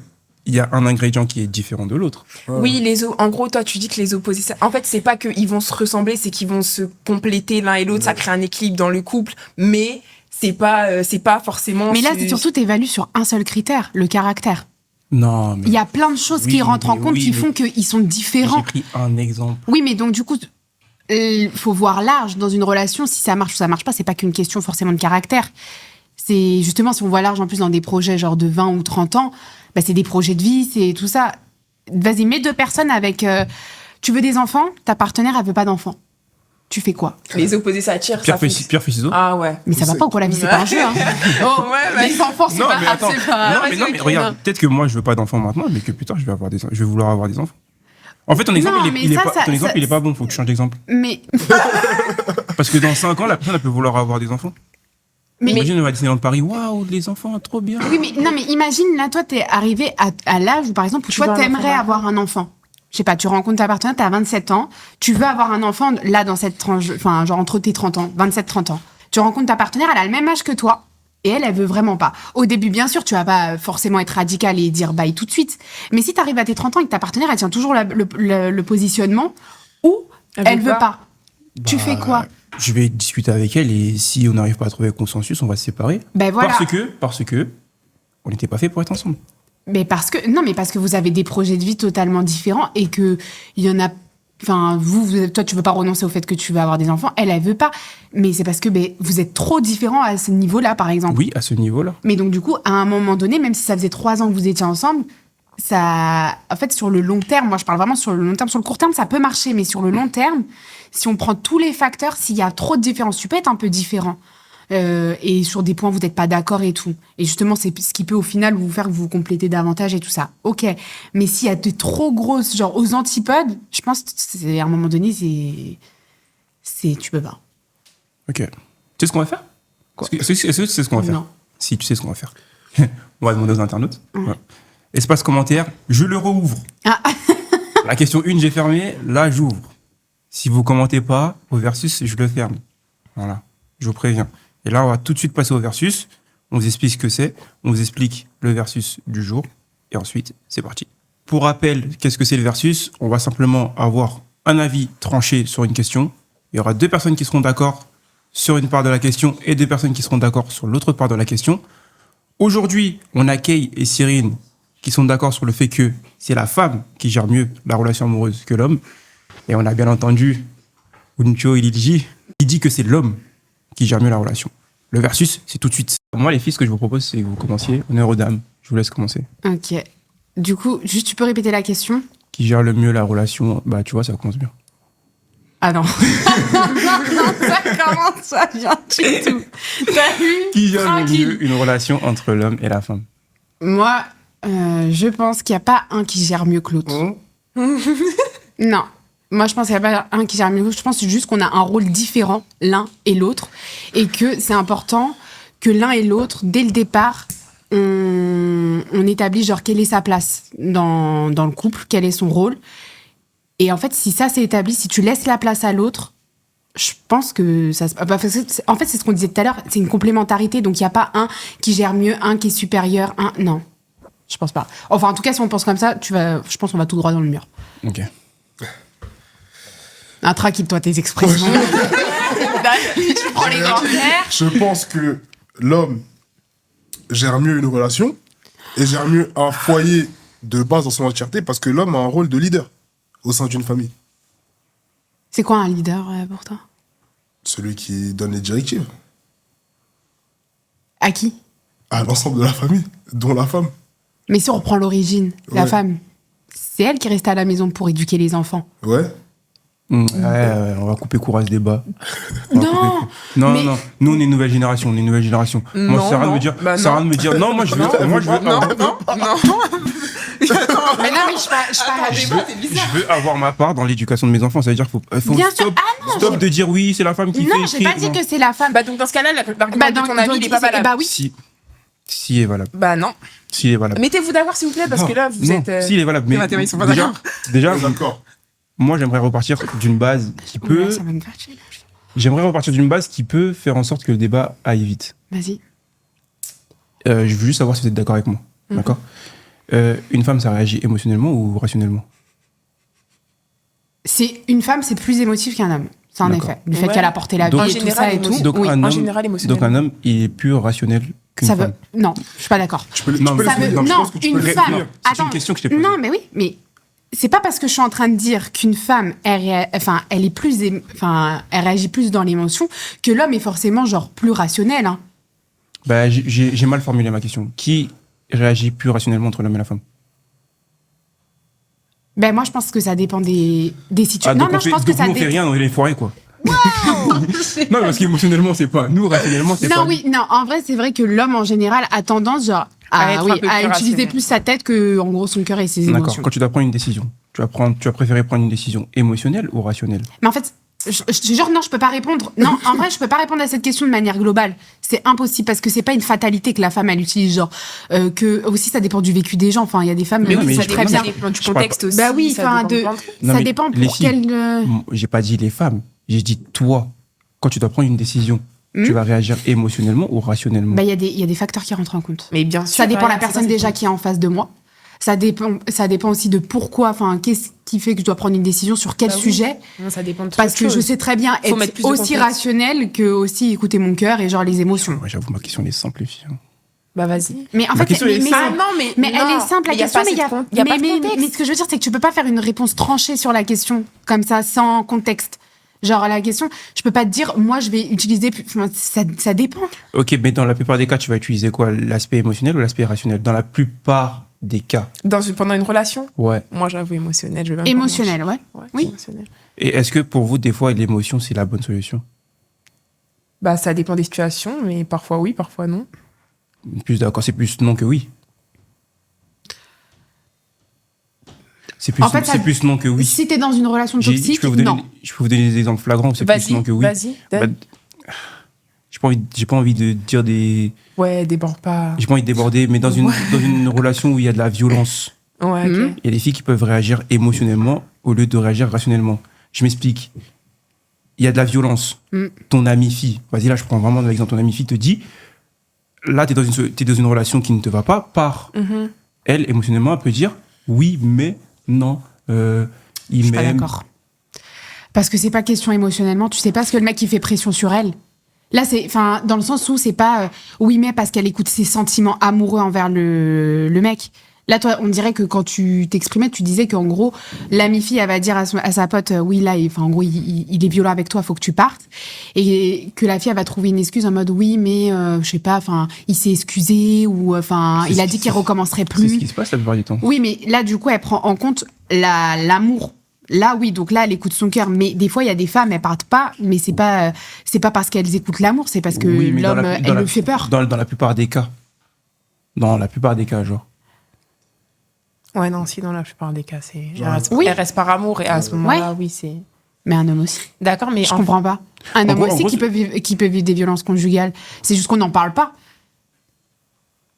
il y a un ingrédient qui est différent de l'autre. Oui, en gros, toi, tu dis que les opposés... En fait, c'est pas qu'ils vont se ressembler, c'est qu'ils vont se compléter l'un et l'autre. Ça crée un équilibre dans le couple, mais c'est pas forcément... Mais là, c'est surtout, t'évalues sur un seul critère, le caractère. Non, mais... Il y a plein de choses qui rentrent en compte qui font qu'ils sont différents. J'ai pris un exemple. Oui, mais donc du coup, il faut voir large dans une relation. Si ça marche ou ça marche pas, c'est pas qu'une question forcément de caractère. C'est justement, si on voit large en plus dans des projets genre de 20 ou 30 ans, bah, c'est des projets de vie, c'est tout ça. Vas-y, mets 2 personnes avec... tu veux des enfants, ta partenaire, elle veut pas d'enfants. Tu fais quoi? Les opposés s'attirent, Pierre feuille ciseaux. Ah ouais. Mais ça va pas ou quoi, la vie, c'est pas un jeu. Hein. Oh ouais, Les enfants, c'est Non, pas... mais attends. c'est pas- Non, mais regarde, peut-être que moi, je veux pas d'enfants maintenant, mais que plus tard, je vais vouloir avoir des enfants. En fait, ton exemple, Non, il est pas bon, faut que tu changes d'exemple. Mais... Parce que dans 5 ans, la personne, elle peut vouloir avoir des enfants. mais Imagine, on va à Disneyland Paris, waouh, les enfants, trop bien. oui, mais non, mais imagine, là, toi, t'es arrivé à l'âge où, par exemple, où Tu veux toi, un t'aimerais enfant avoir un enfant. Je sais pas, tu rencontres ta partenaire, t'as 27 ans, tu veux avoir un enfant, là, dans cette tranche, enfin, genre entre tes 30 ans, 27-30 ans. Tu rencontres ta partenaire, elle a le même âge que toi, et elle veut vraiment pas. Au début, bien sûr, tu vas pas forcément être radical et dire bye tout de suite. Mais si t'arrives à tes 30 ans et que ta partenaire, elle tient toujours le positionnement où elle veut pas. Tu fais quoi? Je vais discuter avec elle et si on n'arrive pas à trouver un consensus, on va se séparer. Ben voilà. Parce que on n'était pas fait pour être ensemble. Mais parce que vous avez des projets de vie totalement différents et que il y en a. Enfin, toi, tu veux pas renoncer au fait que tu veux avoir des enfants. Elle veut pas. Mais c'est parce que vous êtes trop différents à ce niveau-là, par exemple. Oui, à ce niveau-là. Mais donc, du coup, à un moment donné, même si ça faisait 3 ans que vous étiez ensemble, ça. En fait, sur le long terme, moi, je parle vraiment sur le long terme. Sur le court terme, ça peut marcher. Mais sur le long terme, si on prend tous les facteurs, s'il y a trop de différences, tu peux être un peu différent. Et sur des points, vous n'êtes pas d'accord et tout. Et justement, c'est ce qui peut au final vous faire que vous vous complétez davantage et tout ça. Ok. Mais s'il y a des trop grosses, genre aux antipodes, je pense que à un moment donné, tu peux pas. Ok. Tu sais ce qu'on va faire? Est-ce que tu sais ce qu'on va faire? Non. Si, tu sais ce qu'on va faire. On va demander aux internautes. Ouais. Espace commentaire, je le rouvre. Ah. La question 1, j'ai fermé. Là, j'ouvre. Si vous commentez pas, au versus, je le ferme. Voilà. Je vous préviens. Et là, on va tout de suite passer au versus. On vous explique ce que c'est. On vous explique le versus du jour. Et ensuite, c'est parti. Pour rappel, qu'est-ce que c'est le versus? On va simplement avoir un avis tranché sur une question. Il y aura 2 personnes qui seront d'accord sur une part de la question et 2 personnes qui seront d'accord sur l'autre part de la question. Aujourd'hui, on a Kay et Cyrine qui sont d'accord sur le fait que c'est la femme qui gère mieux la relation amoureuse que l'homme. Et on a bien entendu Uncho Iliji qui dit que c'est l'homme qui gère mieux la relation. Le versus, c'est tout de suite. Moi, les filles, ce que je vous propose, c'est que vous commenciez. Honneur aux dames. Je vous laisse commencer. Ok. Du coup, juste, tu peux répéter la question? Qui gère le mieux la relation? Bah, tu vois, ça commence bien. Ah non. Ça commence ça bien du tout. T'as vu? Qui gère le Tranquille. mieux une relation entre l'homme et la femme? Moi, je pense qu'il n'y a pas un qui gère mieux que l'autre. Non. Moi, je pense qu'il n'y a pas un qui gère mieux que l'autre. Je pense juste qu'on a un rôle différent, l'un et l'autre. Et que c'est important que l'un et l'autre, dès le départ, on établit genre quelle est sa place dans le couple, quel est son rôle. Et en fait, si ça s'est établi, si tu laisses la place à l'autre, je pense que ça se... En fait, c'est ce qu'on disait tout à l'heure, c'est une complémentarité. Donc, il n'y a pas un qui gère mieux, un qui est supérieur, un... Non, je pense pas. Enfin, en tout cas, si on pense comme ça, je pense qu'on va tout droit dans le mur. Ok. Tranquille-toi tes expressions. Je prends les grands airs. Je pense que l'homme gère mieux une relation et gère mieux un foyer de base dans son entièreté parce que l'homme a un rôle de leader au sein d'une famille. C'est quoi un leader pour toi? Celui qui donne les directives À qui? à l'ensemble de la famille, dont la femme. Mais si on reprend l'origine, la Ouais. femme, c'est elle qui restait à la maison pour éduquer les enfants. Ouais. Ouais, on va couper court à ce débat. On va Non, couper court. Non, mais- non, nous, on est une nouvelle génération. On est une nouvelle génération. Moi, Non, ça sert à rien de non. me dire. Bah, ça sert à rien non. de me dire. Non, moi, je veux. Moi, je veux. Non, non. Mais non, mais Je veux avoir ma part dans l'éducation de mes enfants. Ça veut dire qu'il faut Bien sûr. stop, Ah non, stop de dire oui, c'est la femme qui non, fait j'ai pas écrire. dit Non. que c'est la femme. Bah, donc, dans ce cas-là, l'argument Bah, de ton ami, il est pas valable. Bah oui. Si, il est valable. Bah, non. Si, il est valable. Mettez-vous d'accord, s'il vous plaît, parce que là, vous non, êtes. si, il est valable. Mais les ils sont pas déjà, déjà, D'accord. moi, j'aimerais repartir d'une base qui peut. Ouais, ça va me faire chier. J'aimerais repartir d'une base qui peut faire en sorte que le débat aille vite. Vas-y. Je veux juste savoir si vous êtes d'accord avec moi. D'accord. Une femme, ça réagit émotionnellement ou rationnellement? C'est une femme, c'est plus émotif qu'un homme. C'est en D'accord. effet. Du fait Ouais. qu'elle a porté la Donc- vie En et tout général, ça et tout. Donc, Oui. un en homme, général, émotionnellement. donc un homme, il est plus rationnel qu'une Ça femme. veut. Non, je suis pas d'accord. Tu peux, Non, tu peux mais Ça laisser- veut... non, je Non, pense que tu peux une laisser femme. finir. C'est une question que je t'ai posée. Non, mais oui, mais c'est pas parce que je suis en train de dire qu'une femme, elle est plus, elle réagit plus dans l'émotion que l'homme est forcément genre plus rationnel. Hein. Bah, j'ai mal formulé ma question. Qui réagit plus rationnellement entre l'homme et la femme? Ben moi, je pense que ça dépend des situations. donc non, je pense que ça nous, on fait dépend. rien dans les forêts, quoi. Non, parce qu'émotionnellement, c'est pas. Nous, rationnellement, c'est pas. Non, oui, non. En vrai, c'est vrai que l'homme en général a tendance genre À être un peu plus à utiliser rationnel. plus sa tête que en gros son cœur et ses D'accord. émotions. Quand tu dois prendre une décision, tu vas préférer prendre une décision émotionnelle ou rationnelle? Mais en fait, je te jure, non, je peux pas répondre. Non, en vrai, je peux pas répondre à cette question de manière globale. C'est impossible parce que c'est pas une fatalité que la femme elle utilise. Genre, que aussi ça dépend du vécu des gens. Enfin, il y a des femmes Mais Non, oui, mais ça je- dépend, moi, ça je- dépend du je parle contexte aussi. Bah oui, ça enfin, dépend de plein de trucs. Non, ça mais dépend les pour filles, quel. J'ai pas dit les femmes, j'ai dit toi. Quand tu dois prendre une décision, tu vas réagir émotionnellement ou rationnellement? Bah, il y a des facteurs qui rentrent en compte. Mais bien sûr. Ça dépend de la regarde, personne c'est déjà ça, qui est en face de moi. Ça dépend aussi de pourquoi, enfin, qu'est-ce qui fait que je dois prendre une décision sur quel Bah oui. sujet. Non, ça dépend de Parce que je sais très bien Faut mettre être plus de aussi contexte. rationnel que aussi écouter mon cœur et genre les émotions. Ouais, j'avoue, ma question elle est simple, les filles. Bah, vas-y. Mais en Ma fait, question est mais simple. non, mais elle est simple la question, mais il y a, pas de mais contexte. ce que je veux dire, c'est que tu peux pas faire une réponse tranchée sur la question comme ça, sans contexte. Genre la question, je peux pas te dire, moi je vais utiliser, enfin, ça dépend. Ok, mais dans la plupart des cas, tu vas utiliser quoi? L'aspect émotionnel ou l'aspect rationnel? Dans la plupart des cas. Pendant une relation, Ouais. moi j'avoue émotionnel. Je vais même pas Émotionnel, ouais. mentir. Ouais, Oui. émotionnel. Et est-ce que pour vous, des fois, l'émotion, c'est la bonne solution? Bah, ça dépend des situations, mais parfois oui, parfois non. Plus d'accord, c'est plus non que oui. C'est plus, En fait, c'est plus non que oui. Si t'es dans une relation Je toxique, peux vous donner, non. je peux vous donner des exemples flagrants où c'est plus Vas-y, non que oui. vas-y. Bah, donne. j'ai pas envie de dire des. Ouais, déborde pas. J'ai pas envie de déborder, mais dans une relation où il y a de la violence, Ouais, Mhm. ok. il y a des filles qui peuvent réagir émotionnellement au lieu de réagir rationnellement. Je m'explique. Il y a de la violence. Ton amie fille, vas-y là, je prends vraiment l'exemple. Ton amie fille te dit, là, t'es dans une relation qui ne te va pas. Par Mhm. elle, émotionnellement, elle peut dire oui, mais non. Je Il suis pas m'aime. d'accord. Parce que c'est pas question émotionnellement, tu sais pas ce que le mec il fait pression sur elle. Là, c'est, enfin, dans le sens où c'est pas oui, mais parce qu'elle écoute ses sentiments amoureux envers le mec. Là, toi, on dirait que quand tu t'exprimais, tu disais qu'en gros, l'ami fille, elle va dire à sa pote, oui, là, en gros, il est violent avec toi, faut que tu partes. Et que la fille, elle va trouver une excuse en mode, oui, mais je sais pas, il s'est excusé ou il a dit qu'il recommencerait C'est ce plus. qui se passe la plupart du temps. Oui, mais là, du coup, elle prend en compte l'amour. Là, oui, donc là, elle écoute son cœur. Mais des fois, il y a des femmes, elles partent pas, mais c'est pas parce qu'elles écoutent l'amour, c'est parce que Oui, mais l'homme, elle lui fait peur. Dans la plupart des cas. Dans la plupart des cas, genre. Ouais, non, si, dans la plupart des cas, c'est. Oui. Elle reste par amour et à ce moment-là, oui, c'est. Mais un homme aussi. D'accord, mais. Je comprends pas. Un En homme gros- aussi en qui gros, peut vivre des violences conjugales. C'est juste qu'on n'en parle pas.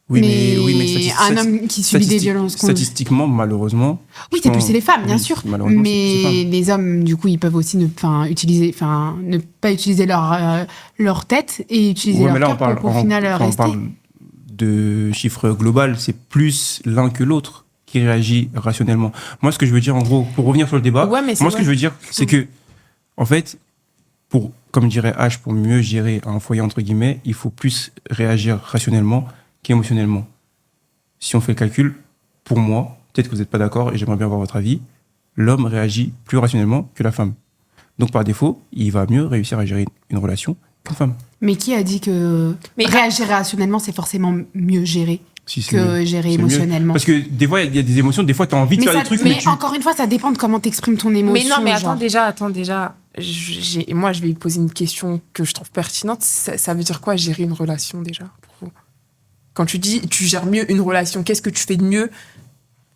Oui, mais un homme qui subit des violences conjugales. Statistiquement, malheureusement. Oui, c'est plus les femmes, bien oui, sûr. malheureusement, c'est les Mais femmes. les hommes, du coup, ils peuvent aussi ne pas utiliser leur tête et utiliser Ouais, mais là, leur cœur pour au final on rester. parle de chiffres global, c'est plus l'un que l'autre qui réagit rationnellement. Moi, ce que je veux dire, en gros, pour revenir sur le débat, Ouais, mais c'est moi, ce que vrai. je veux dire, c'est que, en fait, comme dirait H, pour mieux gérer un foyer, entre guillemets, il faut plus réagir rationnellement qu'émotionnellement. Si on fait le calcul, pour moi, peut-être que vous n'êtes pas d'accord et j'aimerais bien avoir votre avis, l'homme réagit plus rationnellement que la femme. Donc, par défaut, il va mieux réussir à gérer une relation qu'une femme. Mais qui a dit que Mais- réagir rationnellement, c'est forcément mieux gérer Si, c'est que mieux. gérer C'est mieux. émotionnellement? Parce que des fois, il y a des émotions, des fois, tu as envie de faire des trucs, mais tu... encore une fois, ça dépend de comment t'exprimes ton émotion. Mais non, mais genre. attends déjà. Moi, je vais poser une question que je trouve pertinente. Ça veut dire quoi, gérer une relation, déjà, pour vous? Quand tu dis, tu gères mieux une relation, qu'est-ce que tu fais de mieux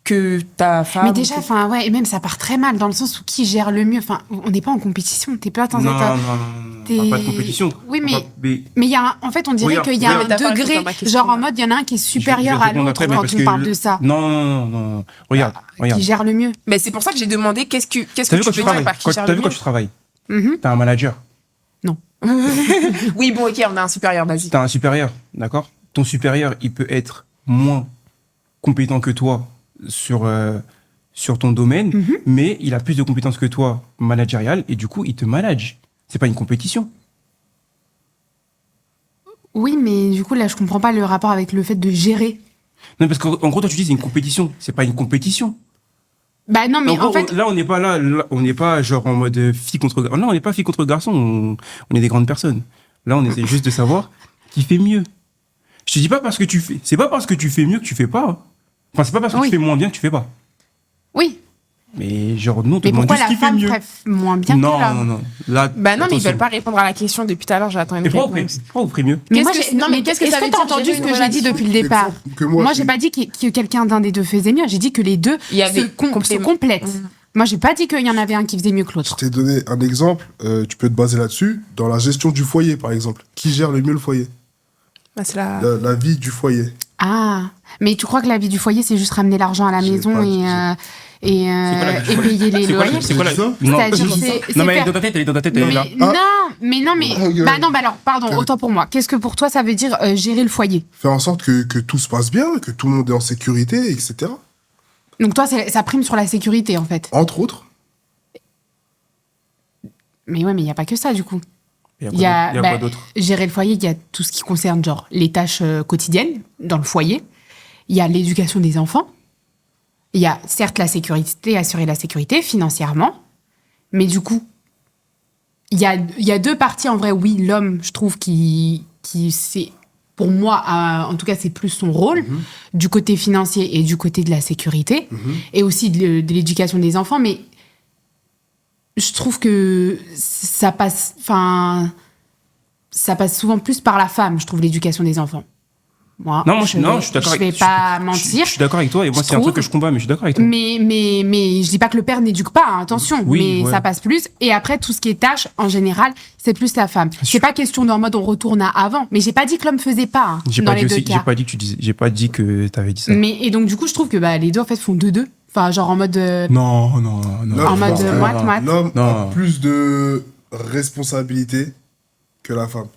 que ta femme? Mais déjà, et même ça part très mal dans le sens où qui gère le mieux. On n'est pas en compétition. T'es pas dans Non, cette. non, non, t'es- on parle pas de compétition. Oui, On mais- parle- Mais il y a en fait, on dirait Regarde, qu'il y a regarde. un Mais t'as pas degré, répondu à ma question, genre en là. mode, il y en a un qui est Je supérieur vais à répondre l'autre après, mais quand parce on que parle de ça. Non. Regarde. Qui gère le mieux. Mais c'est pour ça que j'ai demandé qu'est-ce que T'as tu vu quand veux tu dire travailles par qui gère T'as le vu quand mieux? tu travailles Mhm. T'as un manager, Oui, bon, ok, on a un supérieur, vas-y. t'as un supérieur, d'accord? Ton supérieur, il peut être moins compétent que toi sur ton domaine, mais il a plus de compétences que toi managériales, et du coup, il te manage. C'est pas une compétition. Oui, mais du coup, là, je comprends pas le rapport avec le fait de gérer. Non, parce qu'en gros, toi, tu dis c'est une compétition. C'est pas une compétition. Bah non, mais En gros, en fait, là, on n'est pas là, on n'est pas genre en mode fille contre garçon. Non, on n'est pas fille contre garçon, on est des grandes personnes. Là, on essaie juste de savoir qui fait mieux. Je te dis pas parce que tu fais, c'est pas parce que tu fais mieux que tu fais pas. Hein. Enfin, c'est pas parce que Oui. tu fais moins bien que tu fais pas. oui. Mais genre, nous, on te Mais demande pourquoi juste la qui fait femme mieux. ferait moins bien Non, que l'homme? non. Là, Bah non, mais ils attention. veulent pas répondre à la question depuis tout à l'heure, j'attends une Et pourquoi réponse. vous ferez mieux Mais Qu'est-ce moi, que- non, mais qu'est-ce que ça veut t'as dire, entendu gérer ce une que j'ai dit relation? depuis le départ? Que Moi, je- j'ai pas dit que quelqu'un d'un des deux faisait mieux. J'ai dit que les deux Il y avait se complément. complètent. Mhm. Moi, j'ai pas dit qu'il y en avait un qui faisait mieux que Je l'autre. t'ai donné un exemple, tu peux te baser là-dessus, dans la gestion du foyer, par exemple. Qui gère le mieux le foyer? Bah, c'est la... La vie du foyer. Ah, mais tu crois que la vie du foyer, c'est juste ramener l'argent à la J'ai maison pas et, dit C'est quoi la vie du et foyer payer les C'est quoi la- loyers? c'est quoi la- C'est ça Non, C'est-à-dire, non, c'est non, mais elle est faire- dans ta tête, elle est dans ta tête, elle est là. Non, mais Ah, ouais. bah non, bah alors, pardon, autant pour moi. Qu'est-ce que pour toi ça veut dire gérer le foyer? Faire en sorte que tout se passe bien, que tout le monde est en sécurité, etc. Donc toi, ça prime sur la sécurité en fait. Entre autres. Mais ouais, mais il y a pas que ça du coup. Il y a bah, quoi d'autre gérer le foyer, il y a tout ce qui concerne genre les tâches quotidiennes dans le foyer. Il y a l'éducation des enfants. Il y a certes la sécurité, assurer la sécurité financièrement. Mais du coup, il y a deux parties en vrai. Oui, l'homme, je trouve, qui c'est, pour moi, en tout cas, c'est plus son rôle du côté financier et du côté de la sécurité. Et aussi de l'éducation des enfants. Mais je trouve que ça passe souvent plus par la femme, je trouve, l'éducation des enfants. Moi, Non, moi, je suis d'accord. Je vais pas mentir. Je suis d'accord avec toi, et moi, Je c'est un truc trouve- que je combats, mais je suis d'accord avec toi. Mais je dis pas que le père n'éduque pas, hein, attention, Oui, mais ouais. ça passe plus. Et après, tout ce qui est tâches, en général, c'est plus la femme. C'est pas question d'en mode on retourne à avant, mais j'ai pas dit que l'homme faisait pas, hein, J'ai dans pas les dit deux aussi, cas. j'ai pas dit que t'avais dit ça. Et donc, du coup, je trouve que les deux, en fait, font 2-2. Enfin, genre en mode. Non. En mode Non, moite. L'homme Non. a plus de responsabilité que la femme.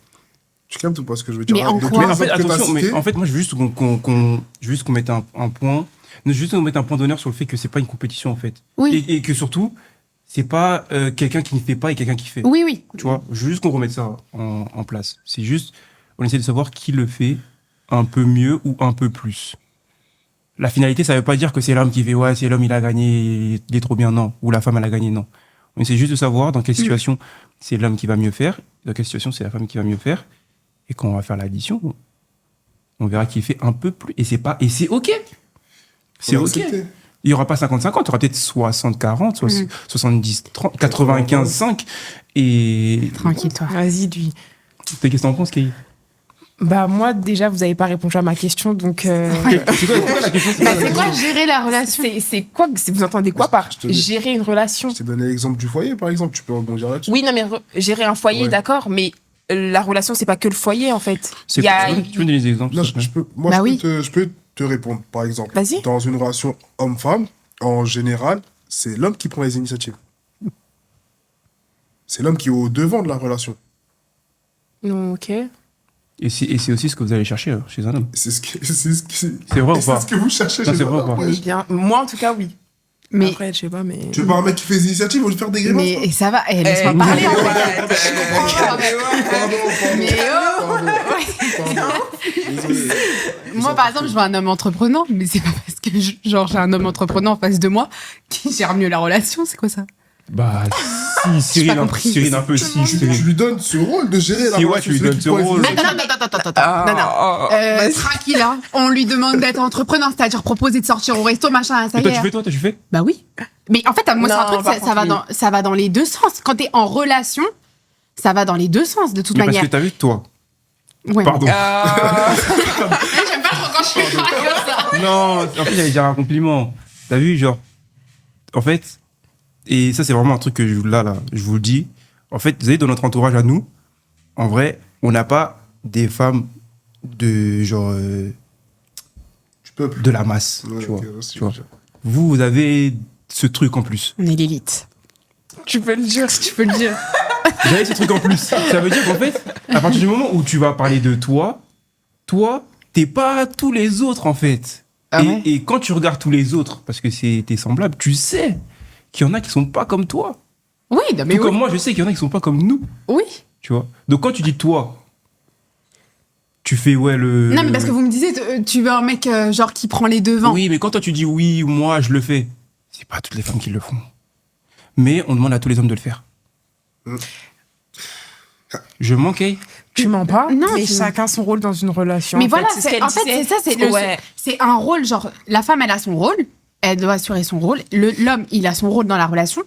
Tu captes ou pas ce que je veux dire? Mais en De quoi tous Mais les en fait, exemples que t'as attention, cités, mais en fait, moi, je veux juste qu'on mette un point, juste qu'on mette un point d'honneur sur le fait que c'est pas une compétition, en fait. Oui. Et que surtout, c'est pas quelqu'un qui ne fait pas et quelqu'un qui fait. Oui, oui. Tu vois, je veux juste qu'on remette ça en place. C'est juste, on essaie de savoir qui le fait un peu mieux ou un peu plus. La finalité, ça veut pas dire que c'est l'homme qui fait ouais, c'est l'homme il a gagné, il est trop bien, non. Ou la femme elle a gagné, non. On essaie juste de savoir dans quelle situation c'est l'homme qui va mieux faire, dans quelle situation c'est la femme qui va mieux faire. Et quand on va faire l'addition, on verra qu'il fait un peu plus. Et c'est OK. C'est Faut OK. l'accepter. Il n'y aura pas 50-50, il y aura peut-être 60-40, 70-30, 95-5. Et. Tranquille, toi. Vas-y, lui. Qu'est-ce que t'en penses, Kay? Bah, moi, déjà, vous n'avez pas répondu à ma question, donc. C'est quoi la question? Bah, c'est quoi gérer la relation? C'est quoi vous entendez quoi par Je te dis. gérer une relation? Je t'ai donné l'exemple du foyer, par exemple. Tu peux rebondir là-dessus. Oui, non, mais gérer un foyer, Ouais. d'accord, mais la relation, c'est pas que le foyer, en fait. C'est Il y a- Tu peux donner des exemples? Non, s'il te plaît Bah oui. je peux te répondre. Par exemple, Vas-y. dans une relation homme-femme, en général, c'est l'homme qui prend les initiatives. C'est l'homme qui est au devant de la relation. Ok. Et c'est aussi ce que vous allez chercher chez un homme. C'est ce que, C'est vrai ou et pas? c'est ce que vous cherchez Non, chez c'est un vrai ou homme, pas? ouais. Bien. Moi, en tout cas, oui. Mais, Après, je sais pas, mais. Tu veux pas un mec qui fait des initiatives ou lui faire des grimaces mais toi et ça va, laisse-moi parler. En fait. Mais Désolé. Moi, par exemple, je veux un homme entreprenant, mais c'est pas parce que j'ai un homme entreprenant en face de moi qui gère mieux la relation. C'est quoi ça? Bah, si, Cyril, compris. Cyril un peu, si, Tu Cyril. lui donnes ce rôle de gérer la Si, ouais, relation. tu lui celui donnes qui ce prend les rôle. initiatives. Non. Tranquille, hein. On lui demande d'être entrepreneur, c'est-à-dire proposer de sortir au resto, machin, ça Et y toi, est. tu fais? Bah oui. Mais en fait, moi, c'est un Non, truc, par ça contre, va oui. ça va dans les deux sens. Quand t'es en relation, ça va dans les deux sens, de toute Mais parce manière. que t'as vu, toi. Ouais. Pardon. J'aime pas trop quand je suis comme ça. Non, en fait, j'allais dire un compliment. T'as vu, genre, en fait, et ça, c'est vraiment un truc que je vous le dis. En fait, vous savez, dans notre entourage à nous, en vrai, on n'a pas des femmes de genre Du peuple. de la masse, Ouais, tu vois. ok, ouais, c'est Tu vois. sûr. Vous avez ce truc en plus. On est l'élite. Tu peux le dire. Tu peux le dire. Vous avez ce truc en plus. Ça veut dire qu'en fait, à partir du moment où tu vas parler de toi, t'es pas tous les autres en fait. Ah ouais. Et quand tu regardes tous les autres, parce que c'est tes semblables, tu sais qu'il y en a qui sont pas comme toi. Oui, non, mais Tout oui. comme moi, je sais qu'il y en a qui sont pas comme nous. Oui. Tu vois. Donc quand tu dis toi, tu fais ouais le. Non, mais parce que vous me disiez, tu veux un mec genre qui prend les devants. Oui, mais quand toi tu dis oui, moi je le fais, c'est pas toutes les femmes qui le font. Mais on demande à tous les hommes de le faire. Je manquais. Tu mens pas. Non, mais tu- chacun son rôle dans une relation. Mais en voilà, fait, ce qu'elle en fait, disait. c'est ça, Ouais. c'est un rôle, genre, la femme, elle a son rôle, elle doit assurer son rôle, l'homme, il a son rôle dans la relation,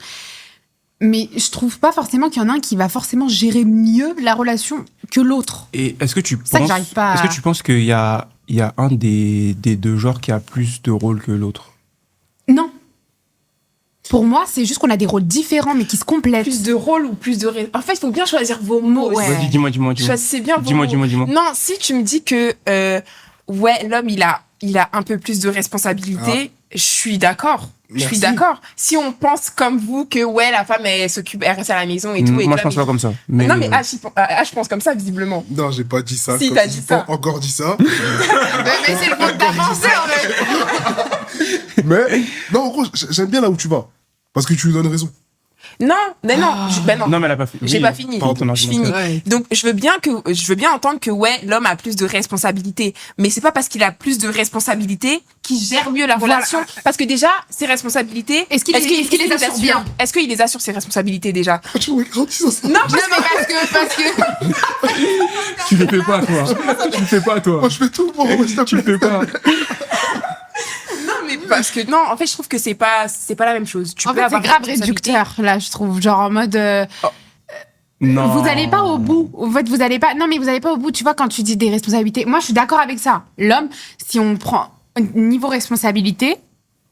mais je trouve pas forcément qu'il y en a un qui va forcément gérer mieux la relation que l'autre. Et est-ce que tu ça que penses, j'arrive pas à- est-ce que tu penses qu'il y a un des deux genres qui a plus de rôle que l'autre? Non. Pour moi, c'est juste qu'on a des rôles différents, mais qui se complètent. Plus de rôle ou plus de. En fait, il faut bien choisir vos mots. Ouais. aussi. Vas-y, dis-moi. Choisissez bien vos Dis-moi, mots. dis-moi. Non, si tu me dis que ouais, l'homme il a un peu plus de responsabilité, je suis d'accord. Je suis Merci. d'accord. Si on pense comme vous que ouais, la femme elle s'occupe, elle reste à la maison et tout. et Moi, que je pense l'homme, pas comme ça. non mais je pense comme ça visiblement. Non, j'ai pas dit ça. Si, Comme t'as si dit j'ai ça. pas encore dit ça. Mais c'est le mot de ta pensée, en fait. Mais, non, en gros, j'aime bien là où tu vas. Parce que tu lui donnes raison. Non, mais non, ben non. Non, mais elle a pas fini. J'ai pas fini. Pardon, Je finis. Ouais. Donc je veux bien entendre que ouais, l'homme a plus de responsabilités, mais c'est pas parce qu'il a plus de responsabilités qu'il gère mieux la Voilà. relation. Parce que déjà, ses responsabilités, Est-ce qu'il les assure bien? Est-ce qu'il les assure ses responsabilités déjà? Tu m'as grandi ça. Non, Non, mais parce que... Tu le fais pas, toi. Tu le fais pas, toi. Moi, je fais tout pour rester Tu le fais pas. non, mais parce que non, en fait, je trouve que c'est pas la même chose. Tu En peux fait, c'est avoir grave des responsabilités. réducteur, là, je trouve. Genre en mode... Non. Vous allez pas au bout. En fait, vous allez pas. Non, mais vous allez pas au bout. Tu vois, quand tu dis des responsabilités. Moi, je suis d'accord avec ça. L'homme, si on prend niveau responsabilité,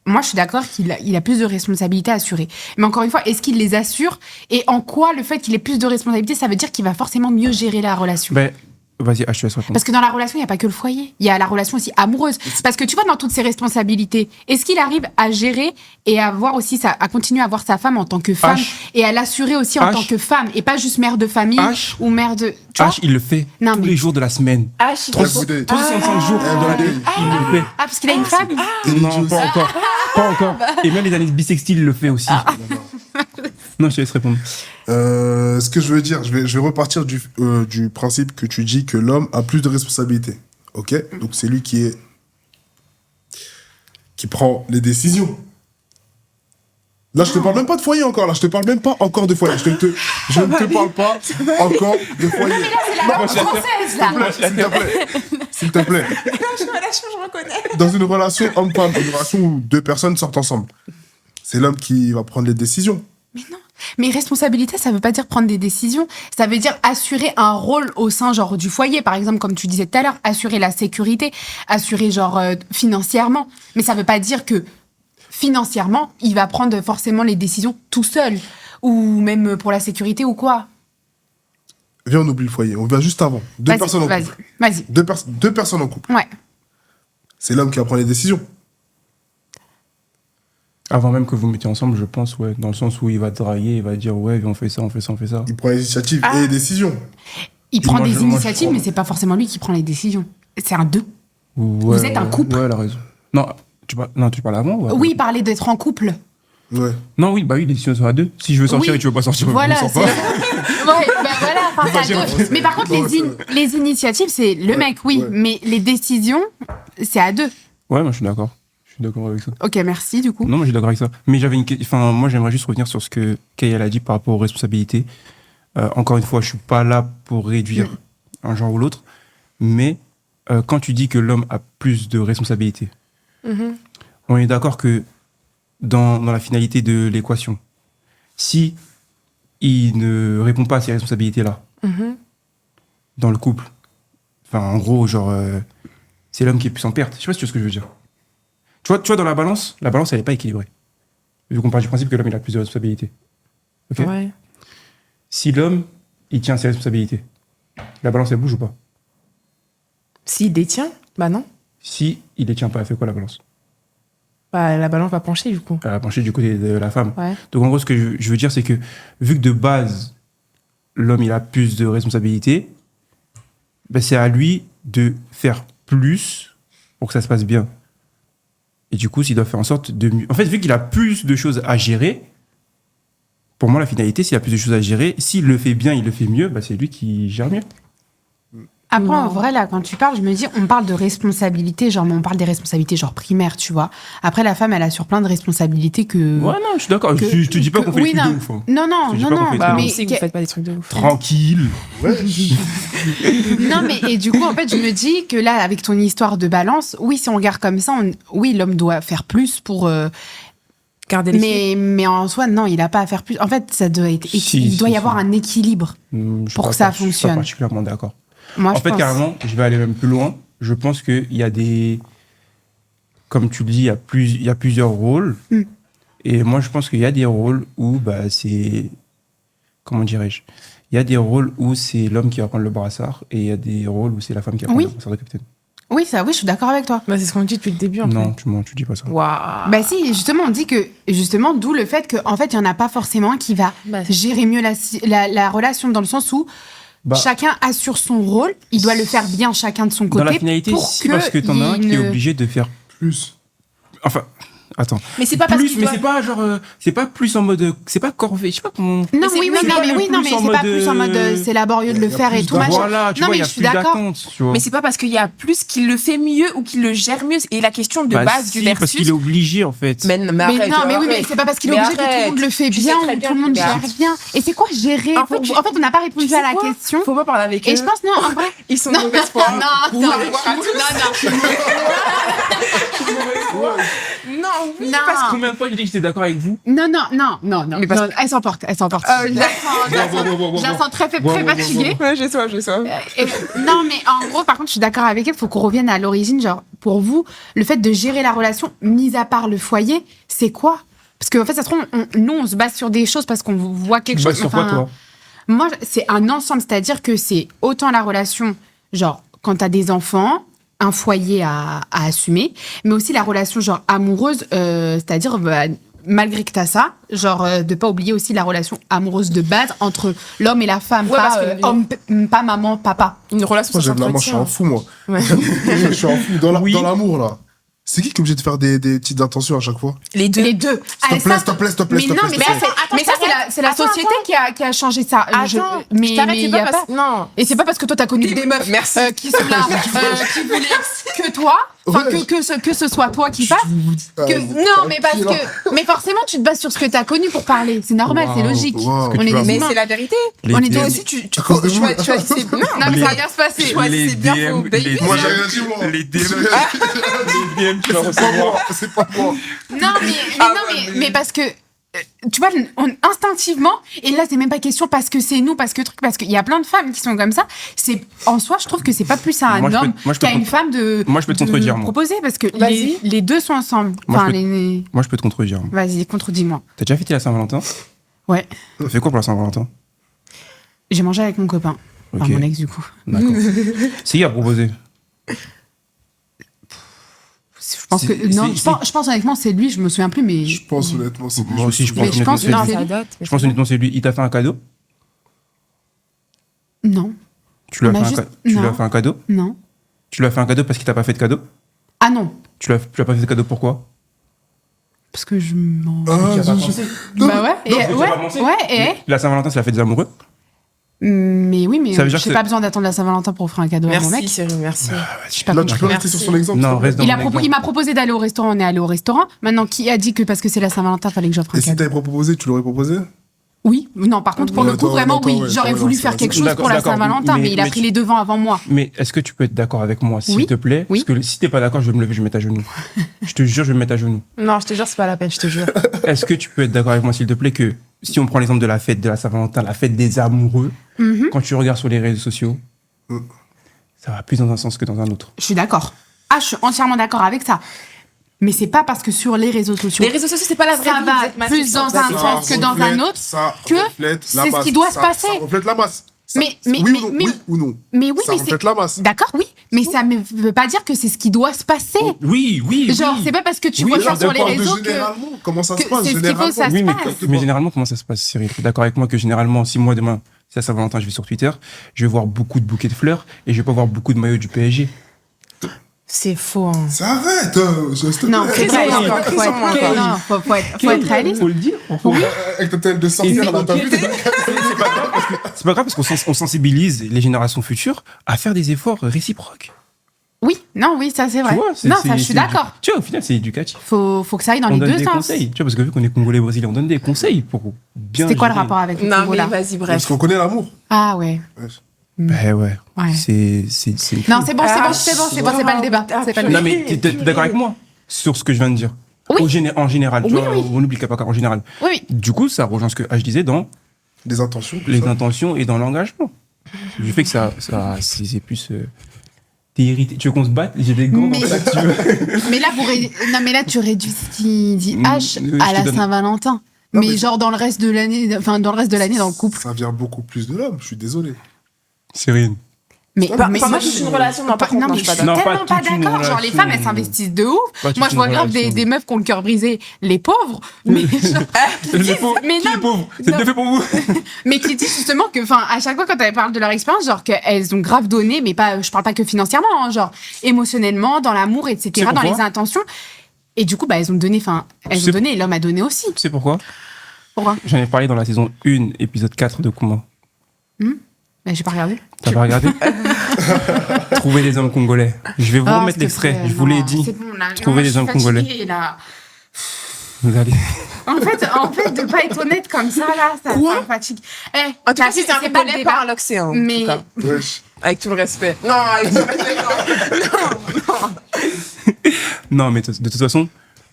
moi, je suis d'accord qu'il a plus de responsabilités à assurer. Mais encore une fois, est-ce qu'il les assure? Et en quoi le fait qu'il ait plus de responsabilités, ça veut dire qu'il va forcément mieux gérer la relation? Ben, vas-y, je te laisse répondre. Parce que dans la relation, il n'y a pas que le foyer. Il y a la relation aussi amoureuse. Parce que tu vois, dans toutes ces responsabilités, est-ce qu'il arrive à gérer et à voir aussi à continuer à voir sa femme en tant que femme H. et à l'assurer aussi en H. tant que femme et pas juste mère de famille H. ou mère de. Tu vois H, il le fait Non, tous mais- les jours de la semaine. Ah, je suis 365 jours dans l'année, il le fait. Ah, parce qu'il a une femme Non, pas encore. Pas encore. Et même les années bissextiles, il le fait aussi. Non, je te laisse répondre. Ce que je veux dire, je vais repartir du principe que tu dis que l'homme a plus de responsabilités. Ok? Donc c'est lui qui est qui prend les décisions. Là, je te parle même pas de foyer encore. Là, je te parle même pas encore de foyer. Je ne te parle pas encore de foyer. Mais là, c'est la langue française, là. S'il te plaît. S'il te plaît. Je reconnais. Dans une relation homme-femme, une relation où deux personnes sortent ensemble, c'est l'homme qui va prendre les décisions. Mais non. Mais responsabilité, ça veut pas dire prendre des décisions. Ça veut dire assurer un rôle au sein, genre, du foyer. Par exemple, comme tu disais tout à l'heure, assurer la sécurité, assurer, genre, financièrement. Mais ça veut pas dire que financièrement, il va prendre forcément les décisions tout seul. Ou même pour la sécurité ou quoi. Viens, on oublie le foyer. On va juste avant. Deux personnes en couple. Vas-y. Deux personnes en couple. Ouais. C'est l'homme qui va prendre les décisions. Avant même que vous mettiez ensemble, je pense, ouais, dans le sens où il va te draguer, il va dire ouais, on fait ça, on fait ça, on fait ça. Il prend les initiatives et les décisions. Il prend Moi, des je initiatives, crois. mais c'est pas forcément lui qui prend les décisions. C'est un deux. Ouais, Vous êtes un couple. Ouais, elle a raison. Non, tu parles avant ou après? Oui, parler d'être en couple. Ouais. Non, oui, bah oui, les décisions sont à deux. Si je veux sortir Oui. et tu veux pas sortir, Voilà, on c'est sort pas. Ouais, bah voilà, enfin, c'est à deux. Mais par contre, les initiatives, c'est le mec, oui. Ouais. Mais les décisions, c'est à deux. Ouais, moi je suis d'accord. Je suis d'accord avec ça. Ok, merci, du coup. Non, moi je suis d'accord avec ça. Mais j'avais enfin, moi j'aimerais juste revenir sur ce que Kay a dit par rapport aux responsabilités. Encore une fois, je suis pas là pour réduire un genre ou l'autre, mais quand tu dis que l'homme a plus de responsabilités, on est d'accord que dans la finalité de l'équation, si il ne répond pas à ces responsabilités-là dans le couple, enfin en gros, genre, c'est l'homme qui est plus en perte. Je sais pas si tu vois ce que je veux dire. Tu vois, dans la balance, elle n'est pas équilibrée. Vu qu'on part du principe que l'homme il a plus de responsabilités. Ok. Ouais. Si l'homme, il tient ses responsabilités, la balance, elle bouge ou pas? S'il détient, bah non. Si il les tient pas, elle fait quoi la balance? Bah, la balance va pencher, du coup. Elle va pencher du côté de la femme. Ouais. Donc en gros, ce que je veux dire, c'est que vu que de base, l'homme, il a plus de responsabilités, ben, c'est à lui de faire plus pour que ça se passe bien. Et du coup, s'il doit faire en sorte de mieux... En fait, vu qu'il a plus de choses à gérer, pour moi, la finalité, s'il a plus de choses à gérer, s'il le fait bien, il le fait mieux, bah, c'est lui qui gère mieux. Après, en Non. vrai, là, quand tu parles, je me dis, on parle de responsabilités, genre, mais on parle des responsabilités, genre, primaires, tu vois. Après, la femme, elle assure plein de responsabilités que... Ouais, non, je suis d'accord. Je te dis pas qu'on fait oui, des trucs non. de ouf. Hein. Non, Je dis pas qu'on fait des Bah, trucs on de mais ouf. sait que vous faites pas des trucs de ouf. Tranquille. Non, mais et du coup, en fait, je me dis que là, avec ton histoire de balance, oui, si on regarde comme ça, oui, l'homme doit faire plus pour... Garder les mais en soi, non, il n'a pas à faire plus. En fait, ça doit être il doit y avoir un équilibre. Je suis Pour pas que ça par- Je suis fonctionne. pas particulièrement d'accord. Moi, En je fait, pense. carrément, je vais aller même plus loin. Je pense qu'il y a des... Comme tu le dis, il y a plusieurs rôles. Mm. Et moi, je pense qu'il y a des rôles où bah, c'est... Comment dirais-je? Il y a des rôles où c'est l'homme qui va prendre le brassard et il y a des rôles où c'est la femme qui va prendre Oui. le brassard de capitaine. Oui, ça, oui, je suis d'accord avec toi. Bah, c'est ce qu'on dit depuis le début, en Non, fait. tu dis pas ça. Waouh. Bah si, justement, on dit que, justement, d'où le fait qu'en fait, il n'y en a pas forcément un qui va Bah, c'est gérer mieux la relation, dans le sens où Bah, chacun assure son rôle, il doit le faire bien chacun de son dans la côté. finalité, pour si, parce que t'en as un il qui est ne- obligé de faire... Plus. Enfin, attends. Mais c'est pas parce Plus, qu'il mais doit- c'est pas genre... c'est pas plus en mode... C'est pas corvée, je sais pas comment... Non, Mais oui, c'est non, pas mais le oui, non, mais plus en c'est pas mode, plus en mode c'est laborieux de le y a faire et plus tout, machin. Voilà, tu Non, vois, mais il y a je suis plus d'accord. d'attente, tu vois. Mais c'est pas parce qu'il y a plus qu'il le fait mieux ou qu'il le gère mieux. Et la question de Bah base du si, parce qu'il versus. est obligé, en fait. Mais Mais arrête, non, mais oui, mais arrête. c'est pas parce qu'il est Mais obligé que tout le monde le fait Tu sais bien très ou bien tout le monde que- gère bien. Et c'est quoi gérer En fait, En fait, on n'a pas répondu Tu sais à la quoi question. Faut pas parler avec eux. Et je pense, non, en vrai. Ils sont Non, de mauvaise foi. non, non, Non, oui, Non. parce que. Combien de fois j'ai dit que j'étais d'accord avec vous? Non, non. Mais parce- Non, elle s'emporte. Je la sens très fatiguée. Ouais, j'ai soif. Non, mais en gros, par contre, je suis d'accord avec elle. Il faut qu'on revienne à l'origine. Genre, pour vous, le fait de gérer la relation, mis à part le foyer, c'est quoi? Parce qu'en fait, ça se trouve, nous, on se base sur des choses parce qu'on voit quelque Bah, chose. sur quoi, toi? Moi, c'est un ensemble. C'est-à-dire que c'est autant la relation, genre, quand t'as des enfants, un foyer à assumer, mais aussi la relation, genre, amoureuse, c'est-à-dire, bah, malgré que t'as ça, genre, de pas oublier aussi la relation amoureuse de base entre l'homme et la femme, Ouais, parce pas, que- pas maman, papa. Une relation Moi, sans moi, je suis un fou, moi. Ouais. Je suis un fou. Dans Oui. l'amour, là. C'est qui est obligé de faire des petites intentions à chaque fois? Les deux. Les deux. S'il te plaît, s'il te plaît, s'il te plaît, Mais s'il te non, plaît. mais s'il te ça, plaît. mais ça, c'est la société qui a changé ça. Attends, mais je t'arrête, mais c'est y pas a parce- pas. Non. Et c'est pas parce que toi t'as connu des meufs Merci. qui sont là, qui voulaient que toi, enfin Ouais. que ce soit toi qui passe. Non, mais parce que, mais forcément tu te bases sur ce que t'as connu pour parler. C'est normal, c'est Wow, logique. wow. On que est tu vas- des Mais humains. c'est la vérité. Les On est DM, Toi aussi, tu Accordez-moi. choisissais. Non, Non, mais ça va bien se passer. choisissez bien vos baby. Moi, j'ai rien dit, moi. les DM, les DM, tu vas C'est pas recevoir. moi, c'est pas moi. Mais parce que tu vois, instinctivement, et là c'est même pas question parce que c'est nous, parce qu'il y a plein de femmes qui sont comme ça. C'est en soi, je trouve que c'est pas plus à un Moi, je peux- homme moi, je peux qu'à une femme de. moi, je peux te de contredire, moi. proposer parce que Vas-y. les deux sont ensemble. Moi, Enfin, je peux- Moi, je peux te contredire. vas-y, contredis-moi. T'as déjà fêté la Saint-Valentin? Ouais, T'as fait quoi pour la Saint-Valentin? j'ai mangé avec mon copain, enfin Ok. mon ex du coup. D'accord. C'est qui a proposé? Je pense que C'est- non, c'est- je pense honnêtement c'est lui, je me souviens plus, mais Je pense honnêtement, c'est Moi aussi, je pense Mais je pense honnêtement, que c'est non, lui. c'est Ça lui. date. Je pense honnêtement, c'est lui. Il t'a fait un cadeau? Non, Tu lui as On a fait un juste- ca- tu lui as non. fait un cadeau? non. Tu lui as fait un cadeau parce qu'il t'a pas fait de cadeau? Ah non, Tu l'as pas fait de cadeau pourquoi? parce que je m'en. Ah, Bah ouais, et, Non, c'est ouais, pas avancé. ouais, et. La Saint-Valentin, c'est la fête des amoureux? Mais oui, mais Ça veut dire j'ai que pas besoin d'attendre la Saint-Valentin pour offrir un cadeau à mon Merci, mec. Cyril, merci. Je suis pas Là, contre. tu peux rester Merci. sur son exemple. Non, s'il te plaît. reste dans mon exemple. Il m'a proposé d'aller au restaurant, on est allé au restaurant. Maintenant, qui a dit que parce que c'est la Saint-Valentin, fallait que j'offre un Et si cadeau? t'avais proposé, tu l'aurais proposé? Oui, non, par contre, pour Ouais, le coup, attends, vraiment, attends, oui. ouais, J'aurais ouais, voulu non, faire c'est quelque vrai. chose D'accord, pour la d'accord, Saint-Valentin, mais il a mais pris tu- les devants avant moi. Mais est-ce que tu peux être d'accord avec moi, s'il Oui. te plaît? Oui. Parce que si t'es pas d'accord, je vais me lever, je vais me mettre à genoux. Je te jure, je vais me mettre à genoux. Non, je te jure, c'est pas la peine, je te jure. Est-ce que tu peux être d'accord avec moi, s'il te plaît, que si on prend l'exemple de la fête de la Saint-Valentin, la fête des amoureux, quand tu regardes sur les réseaux sociaux, ça va plus dans un sens que dans un autre. Je suis d'accord. Ah, je suis entièrement d'accord avec ça. Mais c'est pas parce que sur les réseaux sociaux, Les réseaux sociaux, c'est pas la vraie ça vie, va vous êtes massif, plus dans ça, un c'est- sens que dans un autre, Ça que reflète la c'est ce masse. qui doit se Ça- passer. Ça reflète la masse. Ça- Mais- oui mais- ou non, mais- oui ou non. mais oui, Ça mais c'est reflète la masse. d'accord, oui, mais ça ne veut pas dire que c'est ce qui doit se passer. Oui, oui. Genre, oui. c'est pas parce que tu Oui, vois genre, ça sur les On parle de réseaux que généralement, comment ça que se passe c'est ce qu'il faut, généralement. ça se Oui, passe. mais généralement, comment ça se passe, Cyril? T'es d'accord avec moi que généralement, si moi demain, c'est la Saint-Valentin, je vais sur Twitter, je vais voir beaucoup de bouquets de fleurs et je vais pas voir beaucoup de maillots du PSG. C'est faux. hein. Ça arrête, s'il te Non, plaît. c'est vrai, Raison, faut raison, être- raison. non, faut être réaliste. Faut le dire. Avec ta tête de Et sorcière, là, t'as vu c'est pas grave parce qu'on sensibilise les générations futures à faire des efforts réciproques. Oui, non, oui, ça c'est vrai. Tu vois, Non, ça, je suis d'accord. Tu vois, au final, c'est éducatif. Faut que ça aille dans On les donne deux des sens. conseils. Tu vois, parce que vu qu'on est Congolais Brésiliens, on donne des conseils pour bien. C'était quoi le gérer. rapport avec le Non, Congo mais là vas-y, Parce bref. qu'on connaît l'amour. Ah ouais. Ben ouais. Ouais. C'est. Non, c'est bon, Ah, c'est pas le débat. C'est pas le Non, débat. mais t'es d'accord avec moi sur ce que je viens de dire? Oui. En général, tu Oui, vois, oui. on n'oublie pas en général. Oui, oui. Du coup, ça rejoint ce que H disait dans Des intentions. tout les ça. intentions et dans l'engagement. Du fait que c'est plus. T'es irrité. Tu veux qu'on se batte? J'ai des gants Mais- dans ta tu veux. Mais là, non, mais là, tu réduis ce qui dit H je à te la donne- Saint-Valentin. Non, Mais mais- genre dans le reste de l'année, enfin dans le reste de l'année dans le couple. Ça vient beaucoup plus de l'homme, je suis désolé. Cyril. Mais, Pas- Pas moi, je suis une relation, non, par contre, non, non, mais je je suis suis pas Non, tellement pas pas toute une d'accord. Genre, les relation. femmes, elles s'investissent de ouf. Pas toute Moi, je une vois grave relation. des meufs qui ont le cœur brisé, les pauvres, mais, genre, Les pauvres, mais qui est non, pauvre? C'est non. bien fait pour vous. mais qui disent justement que, enfin, à chaque fois quand elles parlent de leur expérience, genre qu'elles ont grave donné, mais pas, je parle pas que financièrement, hein, genre émotionnellement, dans l'amour, etc., C'est dans pourquoi les intentions. Et du coup, bah, elles ont donné, enfin, elles ont C'est- donné et l'homme a donné aussi. Tu sais pourquoi? Pourquoi? J'en ai parlé dans la saison 1, épisode 4 de Kuma. Mais j'ai pas regardé. T'as pas regardé? Trouver des hommes congolais. Je vais vous Ah, remettre s'il te l'extrait. plaît, Je vous l'ai non, dit. c'est bon, là. Trouver Non, des je suis hommes congolais. fatiguée, là. Vous allez. En fait, de pas être honnête comme ça, là, ça me fatigue. Eh, En tout cas, là, si c'est un pas le Congolais, débat. pas un Loxé, hein, en Mais- tout cas. Wesh. Avec tout le respect. Non, avec tout le respect, non. Non, mais de toute façon,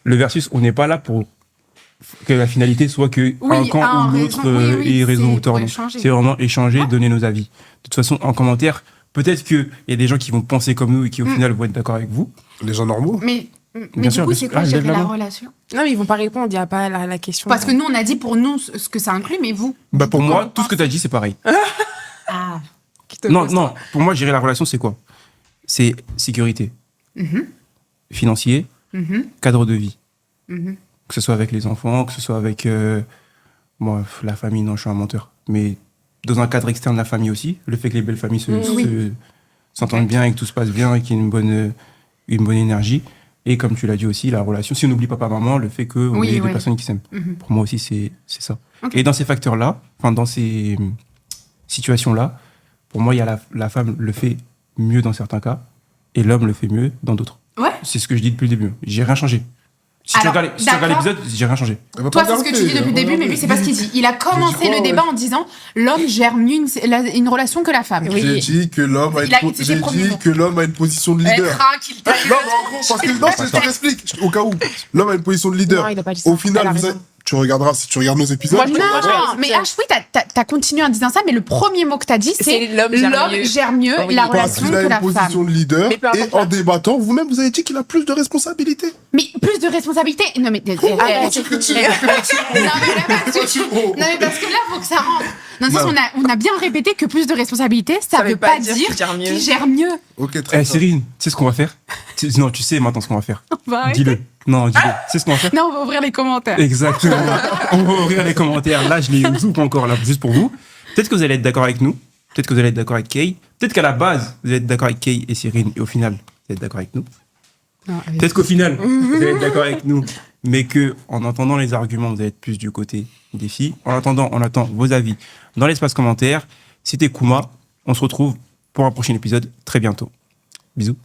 le versus, on n'est pas là pour que la finalité soit que Oui, un camp un ou l'autre raison- oui, oui, ait raison c'est ou tort. pour Non. échanger. C'est vraiment échanger, donner nos avis. De toute façon, en commentaire, peut-être qu'il y a des gens qui vont penser comme nous et qui, au final, vont être d'accord avec vous. Les gens normaux. Mais Bien du sûr, coup, bien c'est sûr. quoi Ah, gérer lève la la main. relation? Non, mais ils vont pas répondre, il n'y a pas la question. Parce que nous, on a dit pour nous ce que ça inclut, mais vous. Bah, pour Vous, moi, comment tout ce que tu as dit, c'est pareil. Ah. Qui te Non, pose non, pour moi, gérer la relation, c'est quoi? C'est sécurité, financier, cadre de vie. Que ce soit avec les enfants, que ce soit avec bon, la famille, non, je suis un menteur. Mais dans un cadre externe de la famille aussi, le fait que les belles familles s'entendent bien et que tout se passe bien et qu'il y ait une bonne énergie. Et comme tu l'as dit aussi, la relation, si on n'oublie papa-maman, le fait qu'on Oui, est deux ouais. personnes qui s'aiment. Mhm. Pour moi aussi, c'est ça. Ok. Et dans ces facteurs-là, enfin, dans ces situations-là, pour moi, il y a la femme le fait mieux dans certains cas et l'homme le fait mieux dans d'autres. Ouais. C'est ce que je dis depuis le début. J'ai rien changé. Si tu Alors, regardes l'épisode, j'ai rien changé. Elle va Toi, pas c'est ce que tu dis depuis le début, mais lui, c'est pas ce qu'il dit. Il a commencé quoi, le débat en disant l'homme gère mieux une relation que la femme. Oui. J'ai dit que l'homme a Il a une utilisé le premier mot. position de Elle leader. craque, il t'a eu. Non, mais en gros, parce que non, je t'explique. Au cas où, l'homme a une position de leader. Non, il a pas dit ça. Au final, Elle a vous raison. tu regarderas, si tu regardes nos épisodes. Moi, Non, mais H, oui, t'as continué en disant ça, mais le premier mot que t'as dit, c'est C'est l'homme gère mieux. mieux Oui. la Parce relation qu'il a que une la position femme. de leader. Mais peu importe Et en la- débattant, vous-même, vous avez dit qu'il a plus de responsabilités. Mais plus de responsabilité. Non, mais. Ah, Tu que tu- Non, mais là, parce que- non, mais parce que là, faut que ça rentre. Dans le sens, Non. on a bien répété que plus de responsabilité, ça veut pas dire qu'il gère mieux. Ok, très Eh, bien. Cyrine, tu sais ce qu'on va faire? Non, tu sais maintenant ce qu'on va faire. Bah, ouais. Dis-le. Non, dis-le. Tu sais ce qu'on va faire? Non, on va ouvrir les commentaires. Exactement. On va ouvrir les commentaires. Là, je les ouvre encore, là, juste pour vous. Peut-être que vous allez être d'accord avec nous. Peut-être que vous allez être d'accord avec Kay. Peut-être qu'à la base, vous allez être d'accord avec Kay et Cyrine. Et au final, vous allez être d'accord avec nous. Non, Peut-être qu'au final, vous allez être d'accord avec nous. Mais que, en entendant les arguments, vous allez être plus du côté des filles. En attendant, on attend vos avis dans l'espace commentaire. C'était Kouma. On se retrouve pour un prochain épisode très bientôt. Bisous.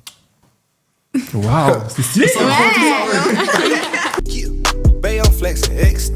Waouh, c'est stylé. Ouais. Yeah. Bay on flexing, X